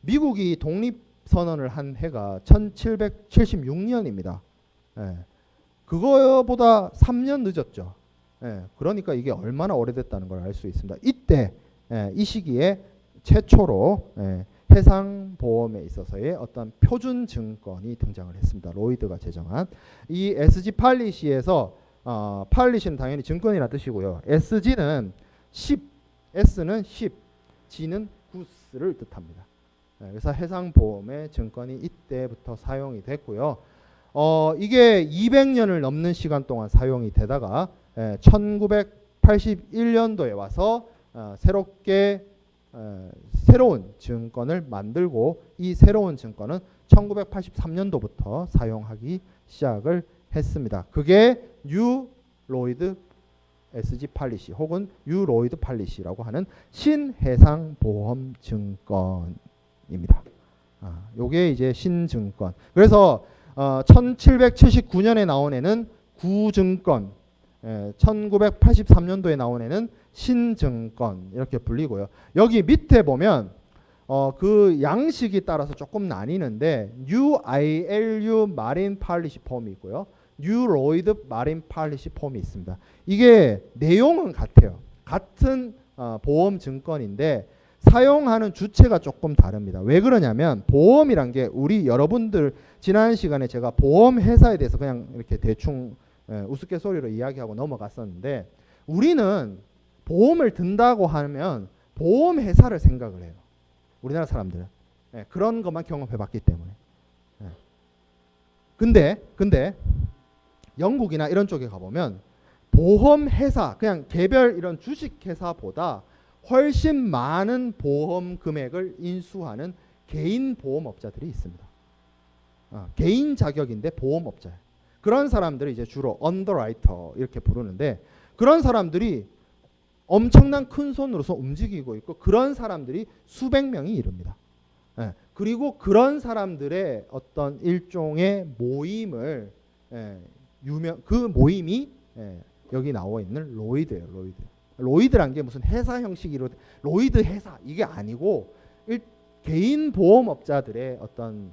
미국이 독립선언을 한 해가 1776년입니다. 그거보다 3년 늦었죠. 그러니까 이게 얼마나 오래됐다는 걸 알 수 있습니다. 이때 이 시기에 최초로 해상보험에 있어서의 어떤 표준증권이 등장을 했습니다. 로이드가 제정한 이 SG 팔리시에서 팔리시는 당연히 증권이라는 뜻이고요. SG는 10, S는 10, G는 구스를 뜻합니다. 그래서 해상보험의 증권이 이때부터 사용이 됐고요. 이게 200년을 넘는 시간 동안 사용이 되다가 1981년도에 와서 새로운 증권을 만들고 이 새로운 증권은 1983년도부터 사용하기 시작을 했습니다. 그게 뉴 로이드 SG 팔리시 혹은 뉴 로이드 팔리시라고 하는 신해상보험증권입니다. 요게 이제 신증권. 그래서 1779년에 나온 애는 구증권, 1983년도에 나온 애는 신증권 이렇게 불리고요. 여기 밑에 보면 그 양식이 따라서 조금 나뉘는데 UILU 마린 팔리시 폼이 있고요. 뉴 로이드 마린 팔리시 폼이 있습니다. 이게 내용은 같아요. 같은 보험 증권인데 사용하는 주체가 조금 다릅니다. 왜 그러냐면 보험이란 게 우리 여러분들 지난 시간에 제가 보험 회사에 대해서 그냥 이렇게 대충 우스갯소리로 이야기하고 넘어갔었는데 우리는 보험을 든다고 하면 보험 회사를 생각을 해요. 우리나라 사람들은 그런 것만 경험해봤기 때문에. 근데 영국이나 이런 쪽에 가보면 보험 회사 그냥 개별 이런 주식 회사보다 훨씬 많은 보험 금액을 인수하는 개인 보험업자들이 있습니다. 개인 자격인데 보험업자예요. 그런 사람들을 이제 주로 언더라이터 이렇게 부르는데 그런 사람들이 엄청난 큰 손으로서 움직이고 있고 그런 사람들이 수백 명이 이릅니다. 그리고 그런 사람들의 어떤 일종의 모임을 그 모임이 여기 나와 있는 로이드예요. 로이드란 게 무슨 회사 형식으로 로이드 회사 이게 아니고 개인 보험업자들의 어떤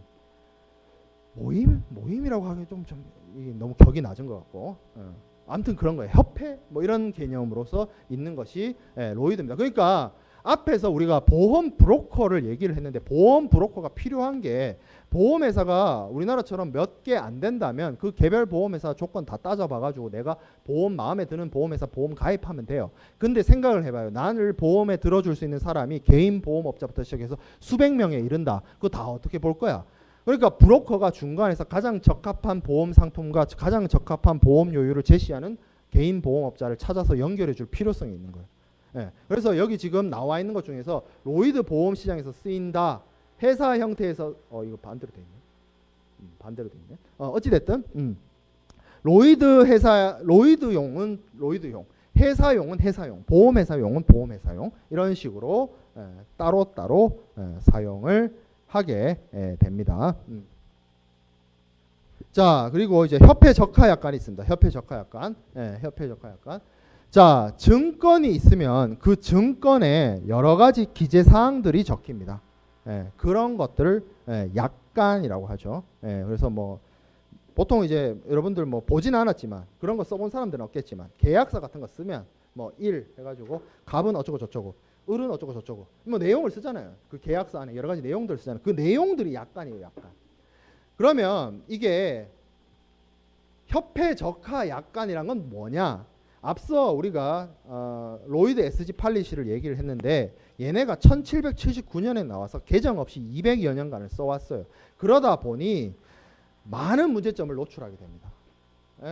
모임이라고 하기 좀 너무 격이 낮은 것 같고 아무튼 그런 거예요. 협회 뭐 이런 개념으로서 있는 것이 로이드입니다. 그러니까 앞에서 우리가 보험 브로커를 얘기를 했는데 보험 브로커가 필요한 게 보험회사가 우리나라처럼 몇 개 안 된다면 그 개별 보험회사 조건 다 따져봐가지고 내가 보험 마음에 드는 보험회사 보험 가입하면 돼요. 근데 생각을 해봐요. 나를 보험에 들어줄 수 있는 사람이 개인 보험업자부터 시작해서 수백 명에 이른다. 그거 다 어떻게 볼 거야? 그러니까 브로커가 중간에서 가장 적합한 보험 상품과 가장 적합한 보험 요율을 제시하는 개인 보험업자를 찾아서 연결해 줄 필요성이 있는 거예요. 그래서 여기 지금 나와 있는 것 중에서 로이드 보험 시장에서 쓰인다. 회사 형태에서 이거 반대로 돼 있네. 반대로 돼 있네. 어찌 됐든 로이드용은 로이드용, 회사용은 회사용, 보험회사용은 보험회사용 이런 식으로 따로따로 사용을 하게 됩니다. 자, 그리고 이제 협회 적하약관이 있습니다. 협회 적하약관. 협회 적하약관. 자, 증권이 있으면 그 증권에 여러 가지 기재 사항들이 적힙니다. 그런 것들을 약관이라고 하죠. 그래서 뭐 보통 이제 여러분들 뭐 보진 않았지만 그런 거 써본 사람들은 없겠지만 계약서 같은 거 쓰면 뭐 1 해가지고 갑은 어쩌고 저쩌고 을은 어쩌고 저쩌고 뭐 내용을 쓰잖아요. 그 계약서 안에 여러 가지 내용들을 쓰잖아요. 그 내용들이 약관이에요. 약관. 그러면 이게 협회 적하 약관이란 건 뭐냐? 앞서 우리가 로이드 SG 팔리시를 얘기를 했는데 얘네가 1779년에 나와서 개정 없이 200여 년간을 써왔어요. 그러다 보니 많은 문제점을 노출하게 됩니다.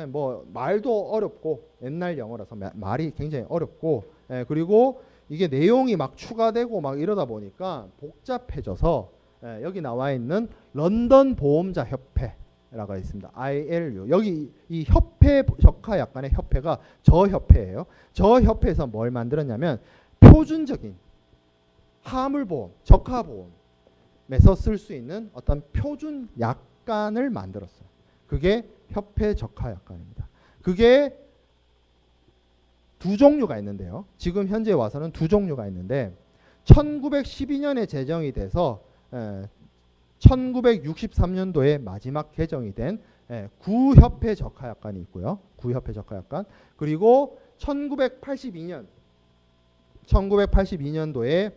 뭐 말도 어렵고 옛날 영어라서 말이 굉장히 어렵고 그리고 이게 내용이 막 추가되고 막 이러다 보니까 복잡해져서 여기 나와 있는 런던 보험자 협회라고 있습니다. ILU. 여기 이 협회 적하 약관의 협회가 저 협회예요. 저 협회에서 뭘 만들었냐면 표준적인 화물보험, 적하보험에서 쓸 수 있는 어떤 표준 약관을 만들었어요. 그게 협회 적하 약관입니다. 그게 두 종류가 있는데요. 지금 현재 와서는 두 종류가 있는데 1912년에 제정이 돼서 1963년도에 마지막 개정이 된 구협회 적하약관이 있고요. 구협회 적하약관. 그리고 1982년도에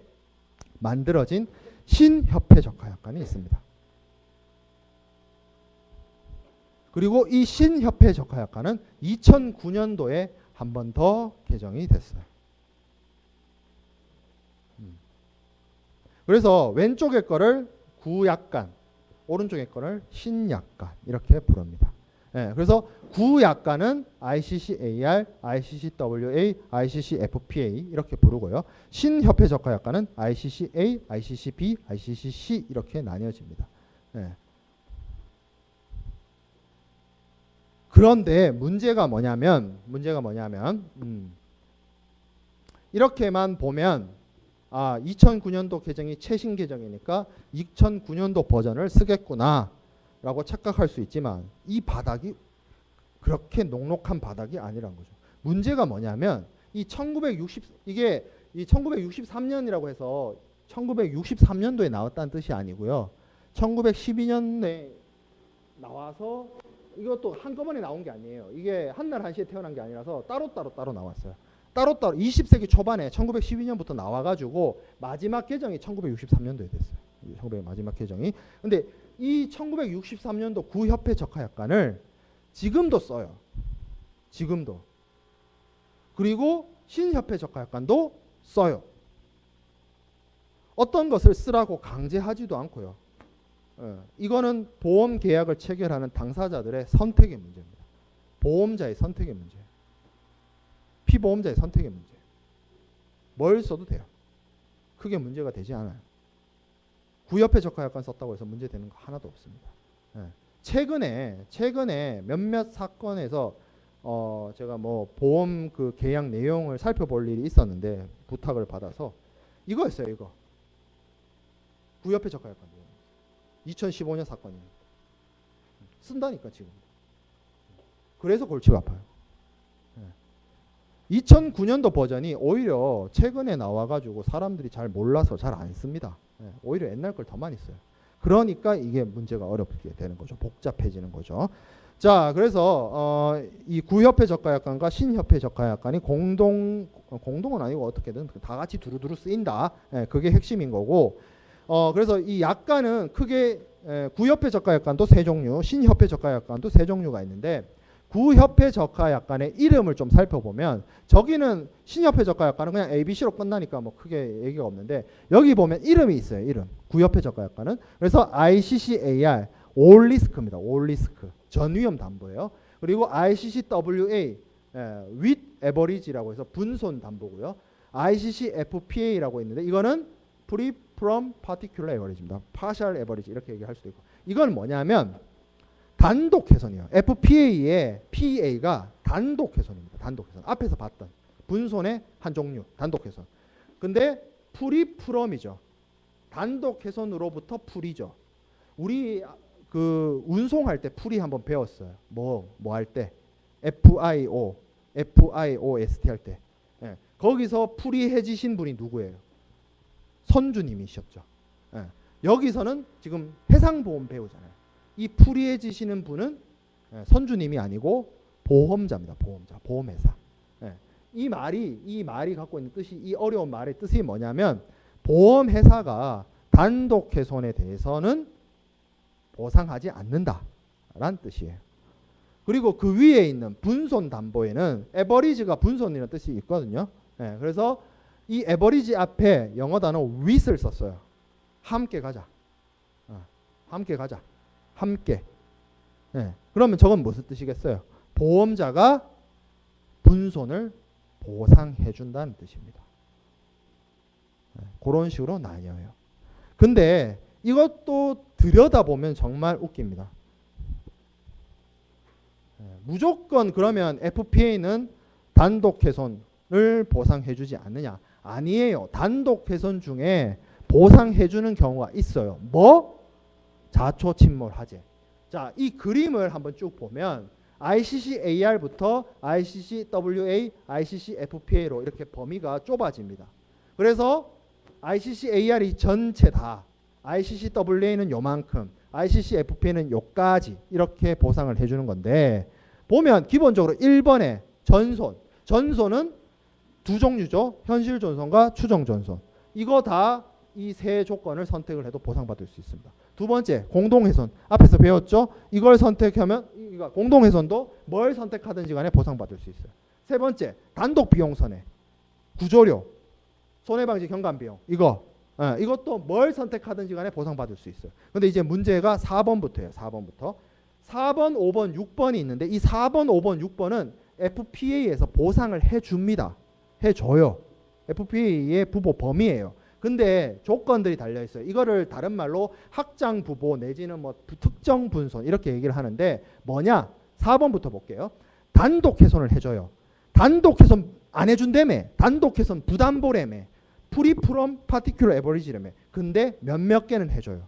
만들어진 신협회 적하약관이 있습니다. 그리고 이 신협회 적하약관은 2009년도에 한 번 더 개정이 됐어요. 그래서 왼쪽의 거를 구약관, 오른쪽의 거를 신약관 이렇게 부릅니다. 그래서 구약관은 ICC-AR, ICC-WA, ICC-FPA 이렇게 부르고요. 신협회 적하약관은 ICC-A, ICC-B, ICC-C 이렇게 나뉘어집니다. 그런데 문제가 뭐냐면 이렇게만 보면 2009년도 개정이 최신 개정이니까 2009년도 버전을 쓰겠구나 라고 착각할 수 있지만 이 바닥이 그렇게 녹록한 바닥이 아니란 거죠. 문제가 뭐냐면 이게 1963년이라고 해서 1963년도에 나왔다는 뜻이 아니고요. 1912년에 나와서 이것도 한꺼번에 나온 게 아니에요. 이게 한날 한시에 태어난 게 아니라서 따로 나왔어요. 따로따로 20세기 초반에 1912년부터 나와가지고 마지막 개정이 1963년도에 됐어요. 1900 마지막 개정이. 근데 이 1963년도 구협회 적하약관을 지금도 써요. 지금도. 그리고 신협회 적하약관도 써요. 어떤 것을 쓰라고 강제하지도 않고요. 이거는 보험 계약을 체결하는 당사자들의 선택의 문제입니다. 보험자의 선택의 문제. 피보험자의 선택의 문제. 뭘 써도 돼요. 크게 문제가 되지 않아요. 구협회 적하약관 썼다고 해서 문제되는 거 하나도 없습니다. 최근에 몇몇 사건에서 제가 뭐 보험 그 계약 내용을 살펴볼 일이 있었는데 부탁을 받아서 이거였어요. 이거 구협회 적하약관 2015년 사건입니다. 쓴다니까 지금. 그래서 골치가 아파요. 2009년도 버전이 오히려 최근에 나와가지고 사람들이 잘 몰라서 잘 안 씁니다. 오히려 옛날 걸 더 많이 써요. 그러니까 이게 문제가 어렵게 되는 거죠. 복잡해지는 거죠. 자, 그래서 이 구협회 적하약관과 신협회 적하약관이 공동은 아니고 어떻게든 다 같이 두루두루 쓰인다. 그게 핵심인 거고. 그래서 이 약관은 크게 구협회 적하약관도 세 종류, 신협회 적하약관도 세 종류가 있는데 구협회 적하약관의 이름을 좀 살펴보면 저기는 신협회 적하약관은 그냥 ABC로 끝나니까 뭐 크게 얘기가 없는데 여기 보면 이름이 있어요. 이름. 구협회 적하약관은. 그래서 ICCAR 올 리스크입니다. 올 리스크. 전위험 담보예요. 그리고 ICCWA with average라고 해서 분손 담보고요. ICCFPA라고 있는데 이거는 free from particular average입니다. partial average 이렇게 얘기할 수도 있고. 이건 뭐냐면 단독 훼손이에요. FPA의 PA가 단독 훼손입니다. 단독 훼손. 앞에서 봤던 분손의 한 종류, 단독 훼손. 근데 free from이죠. 단독 훼손으로부터 풀이죠. 우리 그 운송할 때 풀이 한번 배웠어요. 뭐 할 때 FIOST 할 때. 거기서 풀이해지신 분이 누구예요? 선주님이셨죠. 여기서는 지금 해상보험 배우잖아요. 이 풀이해지시는 분은 선주님이 아니고 보험자입니다. 보험자, 보험회사. 이 말이 갖고 있는 뜻이, 이 어려운 말의 뜻이 뭐냐면 보험회사가 단독 훼손에 대해서는 보상하지 않는다라는 뜻이에요. 그리고 그 위에 있는 분손 담보에는 에버리지가 분손이라는 뜻이 있거든요. 그래서 이 에버리지 앞에 영어 단어 with을 썼어요. 함께 가자. 함께 가자. 함께. 그러면 저건 무슨 뜻이겠어요? 보험자가 분손을 보상해 준다는 뜻입니다. 그런 식으로 나뉘어요. 근데 이것도 들여다보면 정말 웃깁니다. 무조건 그러면 FPA는 단독 훼손을 보상해 주지 않느냐? 아니에요. 단독 훼손 중에 보상해 주는 경우가 있어요. 뭐? 자초 침몰 화재. 자, 이 그림을 한번 쭉 보면 ICCAR부터 ICCWA, ICCFPA로 이렇게 범위가 좁아집니다. 그래서 ICCAR이 전체 다, ICCWA는 요만큼, ICCFPA는 요까지 이렇게 보상을 해주는 건데 보면 기본적으로 1번에 전손은 두 종류죠. 현실 전손과 추정 전손. 이거 다 이 세 조건을 선택을 해도 보상받을 수 있습니다. 두 번째, 공동훼손. 앞에서 배웠죠? 이걸 선택하면 공동훼손도 뭘 선택하든지 간에 보상받을 수 있어요. 세 번째, 단독 비용선해. 구조료, 손해방지 경감비용. 이것도 뭘 선택하든지 간에 보상받을 수 있어요. 근데 이제 문제가 4번부터예요. 4번부터. 4번, 5번, 6번이 있는데 이 4번, 5번, 6번은 FPA에서 보상을 해줍니다. 해줘요. FPA의 부보 범위예요. 근데 조건들이 달려있어요. 이거를 다른 말로 확장 부보 내지는 뭐 특정 분손 이렇게 얘기를 하는데 뭐냐? 4번부터 볼게요. 단독 훼손을 해줘요. 단독 훼손 안 해준다며. 단독 훼손 부담보라며. free from particular average라며. 근데 몇몇 개는 해줘요.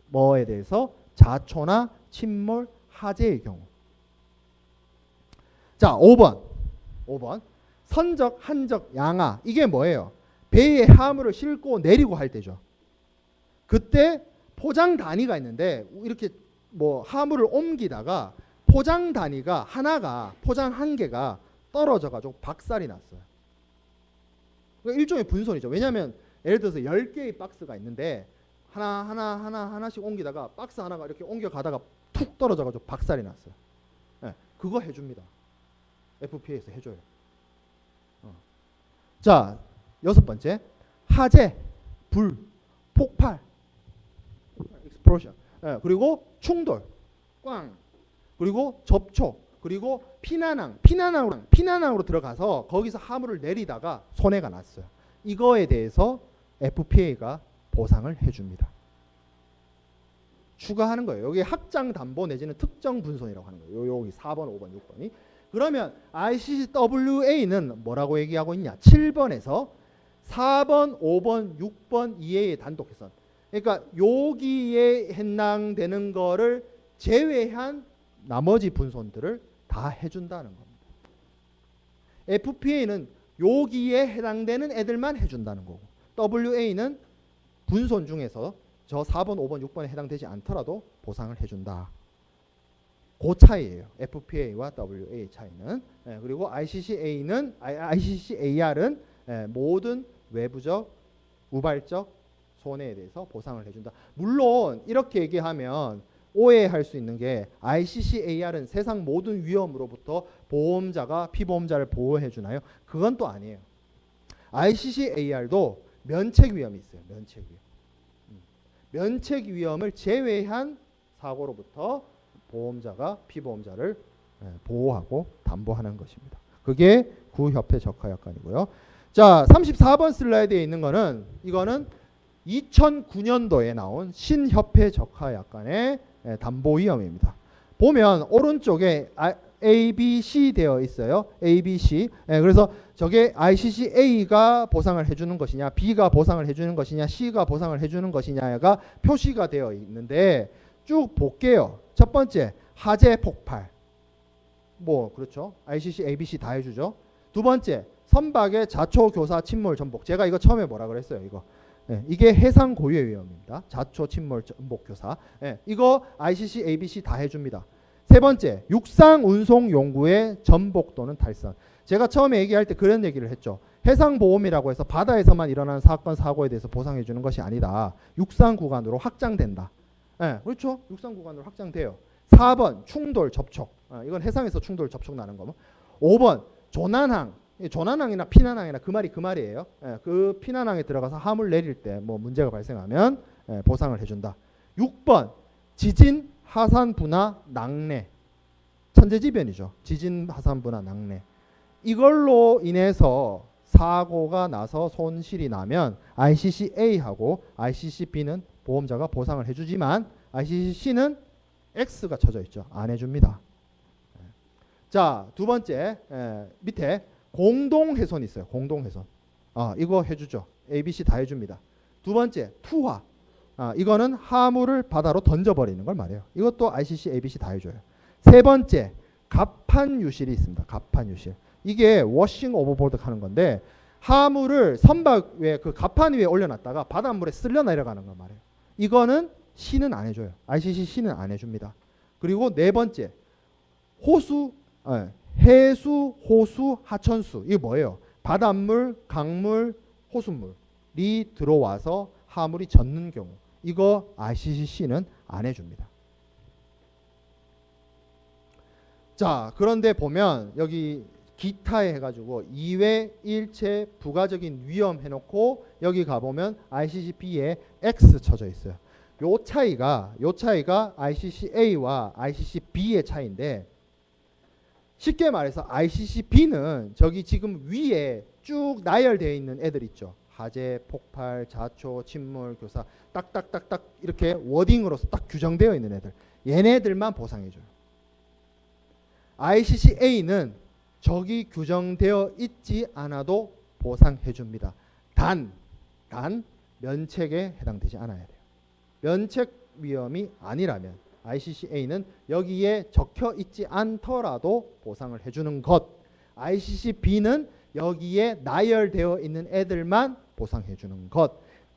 뭐에 대해서? 자초나 침몰, 화재의 경우. 자, 5번. 선적, 한적, 양하. 이게 뭐예요? 배에 화물을 싣고 내리고 할 때죠. 그때 포장 단위가 있는데 이렇게 뭐 화물을 옮기다가 포장 단위가 하나가 포장 한 개가 떨어져 가지고 박살이 났어요. 그러니까 일종의 분손이죠. 왜냐하면 예를 들어서 10개의 박스가 있는데 하나씩 옮기다가 박스 하나가 이렇게 옮겨가다가 툭 떨어져 가지고 박살이 났어요. 네, 그거 해줍니다. FPA에서 해줘요. 자, 6번째, 화재, 불, 폭발, explosion. 네, 그리고 충돌, 꽝, 그리고 접촉, 그리고 피난항으로 들어가서 거기서 화물을 내리다가 손해가 났어요. 이거에 대해서 FPA가 보상을 해줍니다. 추가하는 거예요. 여기 확장 담보 내지는 특정 분손이라고 하는 거예요. 여기 4번, 5번, 6번이. 그러면 ICCWA는 뭐라고 얘기하고 있냐? 7번에서 4번, 5번, 6번 이외의 단독해선. 그러니까 여기에 해당되는 거를 제외한 나머지 분손들을 다 해준다는 겁니다. FPA는 여기에 해당되는 애들만 해준다는 거고, WA는 분손 중에서 저 4번, 5번, 6번에 해당되지 않더라도 보상을 해준다. 그 차이예요. FPA와 WA 차이는. 그리고 ICCAR은 모든 외부적, 우발적 손해에 대해서 보상을 해준다. 물론 이렇게 얘기하면 오해할 수 있는 게 ICCAR은 세상 모든 위험으로부터 보험자가 피보험자를 보호해 주나요? 그건 또 아니에요. ICCAR도 면책 위험이 있어요. 면책 위험. 면책 위험을 제외한 사고로부터 보험자가 피보험자를 보호하고 담보하는 것입니다. 그게 구협회 적하약관이고요. 자, 34번 슬라이드에 있는 거는 이거는 2009년도에 나온 신협회 적하약관의 담보 위험입니다. 보면 오른쪽에 A, B, C 되어 있어요. A, B, C. 그래서 저게 ICCA가 보상을 해주는 것이냐, B가 보상을 해주는 것이냐, C가 보상을 해주는 것이냐가 표시가 되어 있는데 쭉 볼게요. 첫 번째, 화재 폭발. 뭐 그렇죠. ICC, ABC 다 해주죠. 두 번째, 선박의 자초, 교사, 침몰, 전복. 제가 이거 처음에 뭐라 그랬어요. 이게 해상 고유의 위험입니다. 자초, 침몰, 전복, 교사. 이거 ICC, ABC 다 해줍니다. 세 번째, 육상 운송 용구의 전복 또는 탈선. 제가 처음에 얘기할 때 그런 얘기를 했죠. 해상보험이라고 해서 바다에서만 일어나는 사건, 사고에 대해서 보상해 주는 것이 아니다. 육상 구간으로 확장된다. 그렇죠. 육상 구간으로 확장돼요. 4번, 충돌, 접촉. 이건 해상에서 충돌, 접촉 나는 거고. 5번, 조난항. 조난항이나 피난항이나 그 말이에요. 그 피난항에 들어가서 화물 내릴 때 뭐 문제가 발생하면 보상을 해준다. 6번, 지진, 하산 분화, 낙뢰. 천재지변이죠. 지진, 하산 분화, 낙뢰. 이걸로 인해서 사고가 나서 손실이 나면 ICCA하고 ICCB는 보험자가 보상을 해주지만 ICC는 X가 쳐져 있죠. 안 해줍니다. 자, 두 번째, 밑에 공동훼손이 있어요. 공동훼손. 이거 해주죠. ABC 다 해줍니다. 두 번째, 투하. 이거는 화물을 바다로 던져버리는 걸 말해요. 이것도 ICC, ABC 다 해줘요. 세 번째, 갑판유실이 있습니다. 갑판유실. 이게 워싱 오버보드 하는 건데 화물을 선박 위에 그 갑판 위에 올려놨다가 바닷물에 쓸려 내려가는 걸 말해요. 이거는 C는 안 해줘요. ICC C는 안 해줍니다. 그리고 네 번째, 해수, 호수, 하천수. 이게 뭐예요? 바닷물, 강물, 호수물이 들어와서 화물이 젖는 경우. 이거 ICCC는 안 해줍니다. 자, 그런데 보면 여기 기타에 해가지고 이외 일체 부가적인 위험 해놓고 여기 가보면 ICCB에 X 쳐져 있어요. 요 차이가 ICCA와 ICCB의 차이인데 쉽게 말해서 ICCB는 저기 지금 위에 쭉 나열되어 있는 애들 있죠. 화재, 폭발, 자초, 침몰, 교사 딱딱딱딱 이렇게 워딩으로서 딱 규정되어 있는 애들. 얘네들만 보상해줘요. ICCA는 저기 규정되어 있지 않아도 보상해줍니다. 단 면책에 해당되지 않아야 돼요. 면책 위험이 아니라면 ICCA는 여기에 적혀 있지 않더라도 보상을 해주는 것. ICCB는 여기에 나열되어 있는 애들만 보상해 주는 것.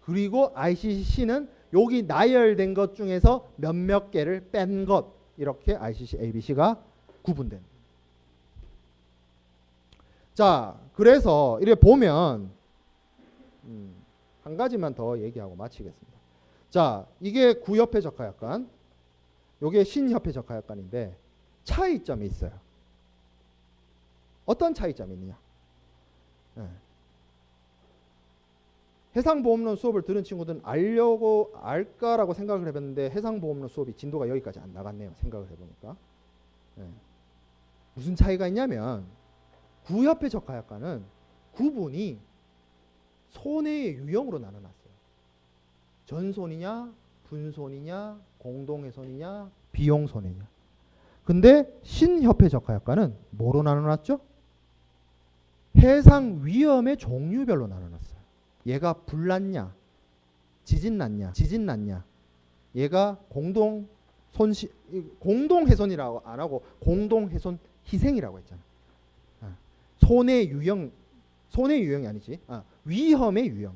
그리고 ICC는 여기 나열된 것 중에서 몇몇 개를 뺀 것. 이렇게 ICC ABC가 구분됩니다. 자, 그래서 이렇게 보면 한 가지만 더 얘기하고 마치겠습니다. 자, 이게 구협회 적하약관, 이게 신협회 적하약관인데 차이점이 있어요. 어떤 차이점이 있느냐? 네. 해상보험론 수업을 들은 친구들은 알까라고 생각을 해봤는데 해상보험론 수업이 진도가 여기까지 안 나갔네요. 생각을 해보니까. 네. 무슨 차이가 있냐면 구협회 적하약관은 구분이 손해의 유형으로 나눠놨어요. 전손이냐, 분손이냐, 공동훼손이냐, 비용손해냐. 근데 신협회 적하약관은 뭐로 나눠놨죠? 해상 위험의 종류별로 나눠놨어요. 얘가 불 났냐, 지진 났냐. 얘가 공동훼손이라고 안 하고 공동훼손 희생이라고 했잖아. 손해 유형이 아니지. 위험의 유형.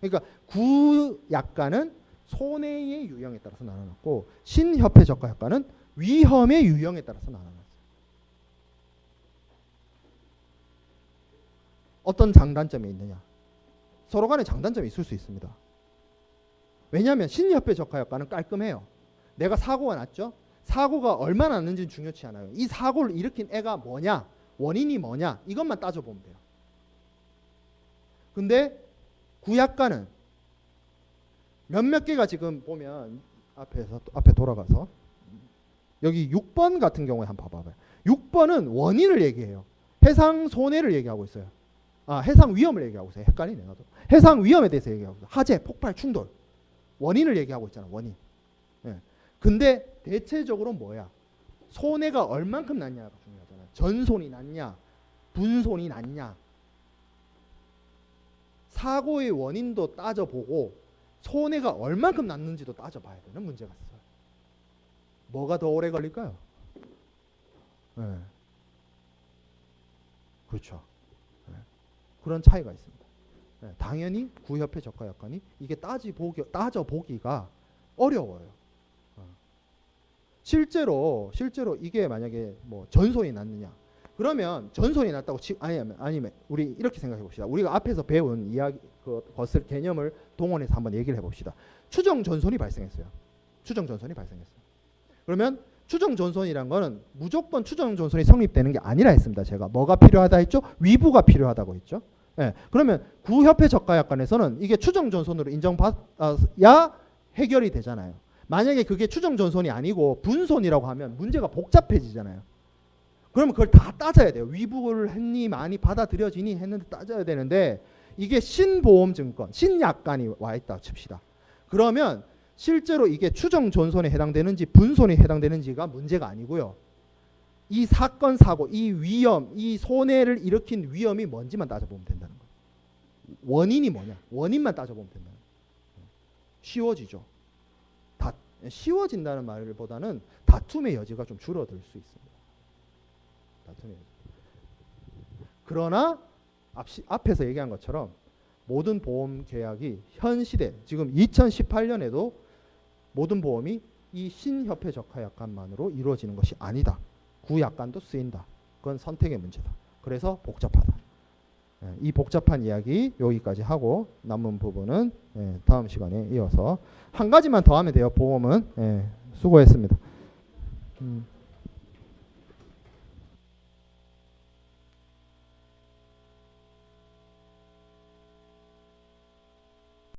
그러니까 구약관은 손해의 유형에 따라서 나눠놨고 신협회 적하약관은 위험의 유형에 따라서 나눠놨어요. 어떤 장단점이 있느냐? 서로 간에 장단점이 있을 수 있습니다. 왜냐하면 신협회 적하약관은 깔끔해요. 내가 사고가 났죠? 사고가 얼마나 났는지는 중요치 않아요. 이 사고를 일으킨 애가 뭐냐? 원인이 뭐냐? 이것만 따져보면 돼요. 근데 구약관은 몇몇 개가 지금 보면 앞에 돌아가서 여기 6번 같은 경우에 한번 봐봐요. 6번은 원인을 얘기해요. 해상 손해를 얘기하고 있어요. 해상 위험을 얘기하고 있어요. 헷갈리네 나도. 해상 위험에 대해서 얘기하고 있어요. 하재, 폭발, 충돌. 원인을 얘기하고 있잖아. 원인. 예. 근데 대체적으로 뭐야? 손해가 얼만큼 났냐가 중요하잖아. 전손이 났냐, 분손이 났냐. 사고의 원인도 따져보고 손해가 얼만큼 났는지도 따져봐야 되는 문제가 있어요. 뭐가 더 오래 걸릴까요? 네. 그렇죠. 네. 그런 차이가 있습니다. 네. 당연히 구협회 적하약관이 이게 따져보기가 어려워요. 실제로 이게 만약에 뭐 전손이 났느냐? 그러면 전손이 났다고 아니면 우리 이렇게 생각해 봅시다. 우리가 앞에서 배운 이야기 것을 개념을 동원해서 한번 얘기를 해 봅시다. 추정 전손이 발생했어요. 그러면 추정 전손이란 거는 무조건 추정 전손이 성립되는 게 아니라 했습니다. 제가 뭐가 필요하다 했죠? 위부가 필요하다고 했죠. 네. 그러면 구협회 적하약관에서는 이게 추정 전손으로 인정받아야 해결이 되잖아요. 만약에 그게 추정 전손이 아니고 분손이라고 하면 문제가 복잡해지잖아요. 그러면 그걸 다 따져야 돼요. 위부를 했니, 많이 받아들여지니 했는데 따져야 되는데 이게 신보험증권, 신약관이 와 있다 칩시다. 그러면 실제로 이게 추정 전손에 해당되는지 분손에 해당되는지가 문제가 아니고요. 이 사건 사고, 이 위험, 이 손해를 일으킨 위험이 뭔지만 따져보면 된다는 거예요. 원인이 뭐냐? 원인만 따져보면 된다는 거예요. 쉬워지죠. 쉬워진다는 말보다는 다툼의 여지가 좀 줄어들 수 있습니다. 그러나 앞에서 얘기한 것처럼 모든 보험 계약이 현 시대 지금 2018년에도 모든 보험이 이 신협회 적하약관만으로 이루어지는 것이 아니다. 구약관도 쓰인다. 그건 선택의 문제다. 그래서 복잡하다. 이 복잡한 이야기 여기까지 하고 남은 부분은 다음 시간에 이어서 한 가지만 더 하면 돼요. 보험은. 수고했습니다.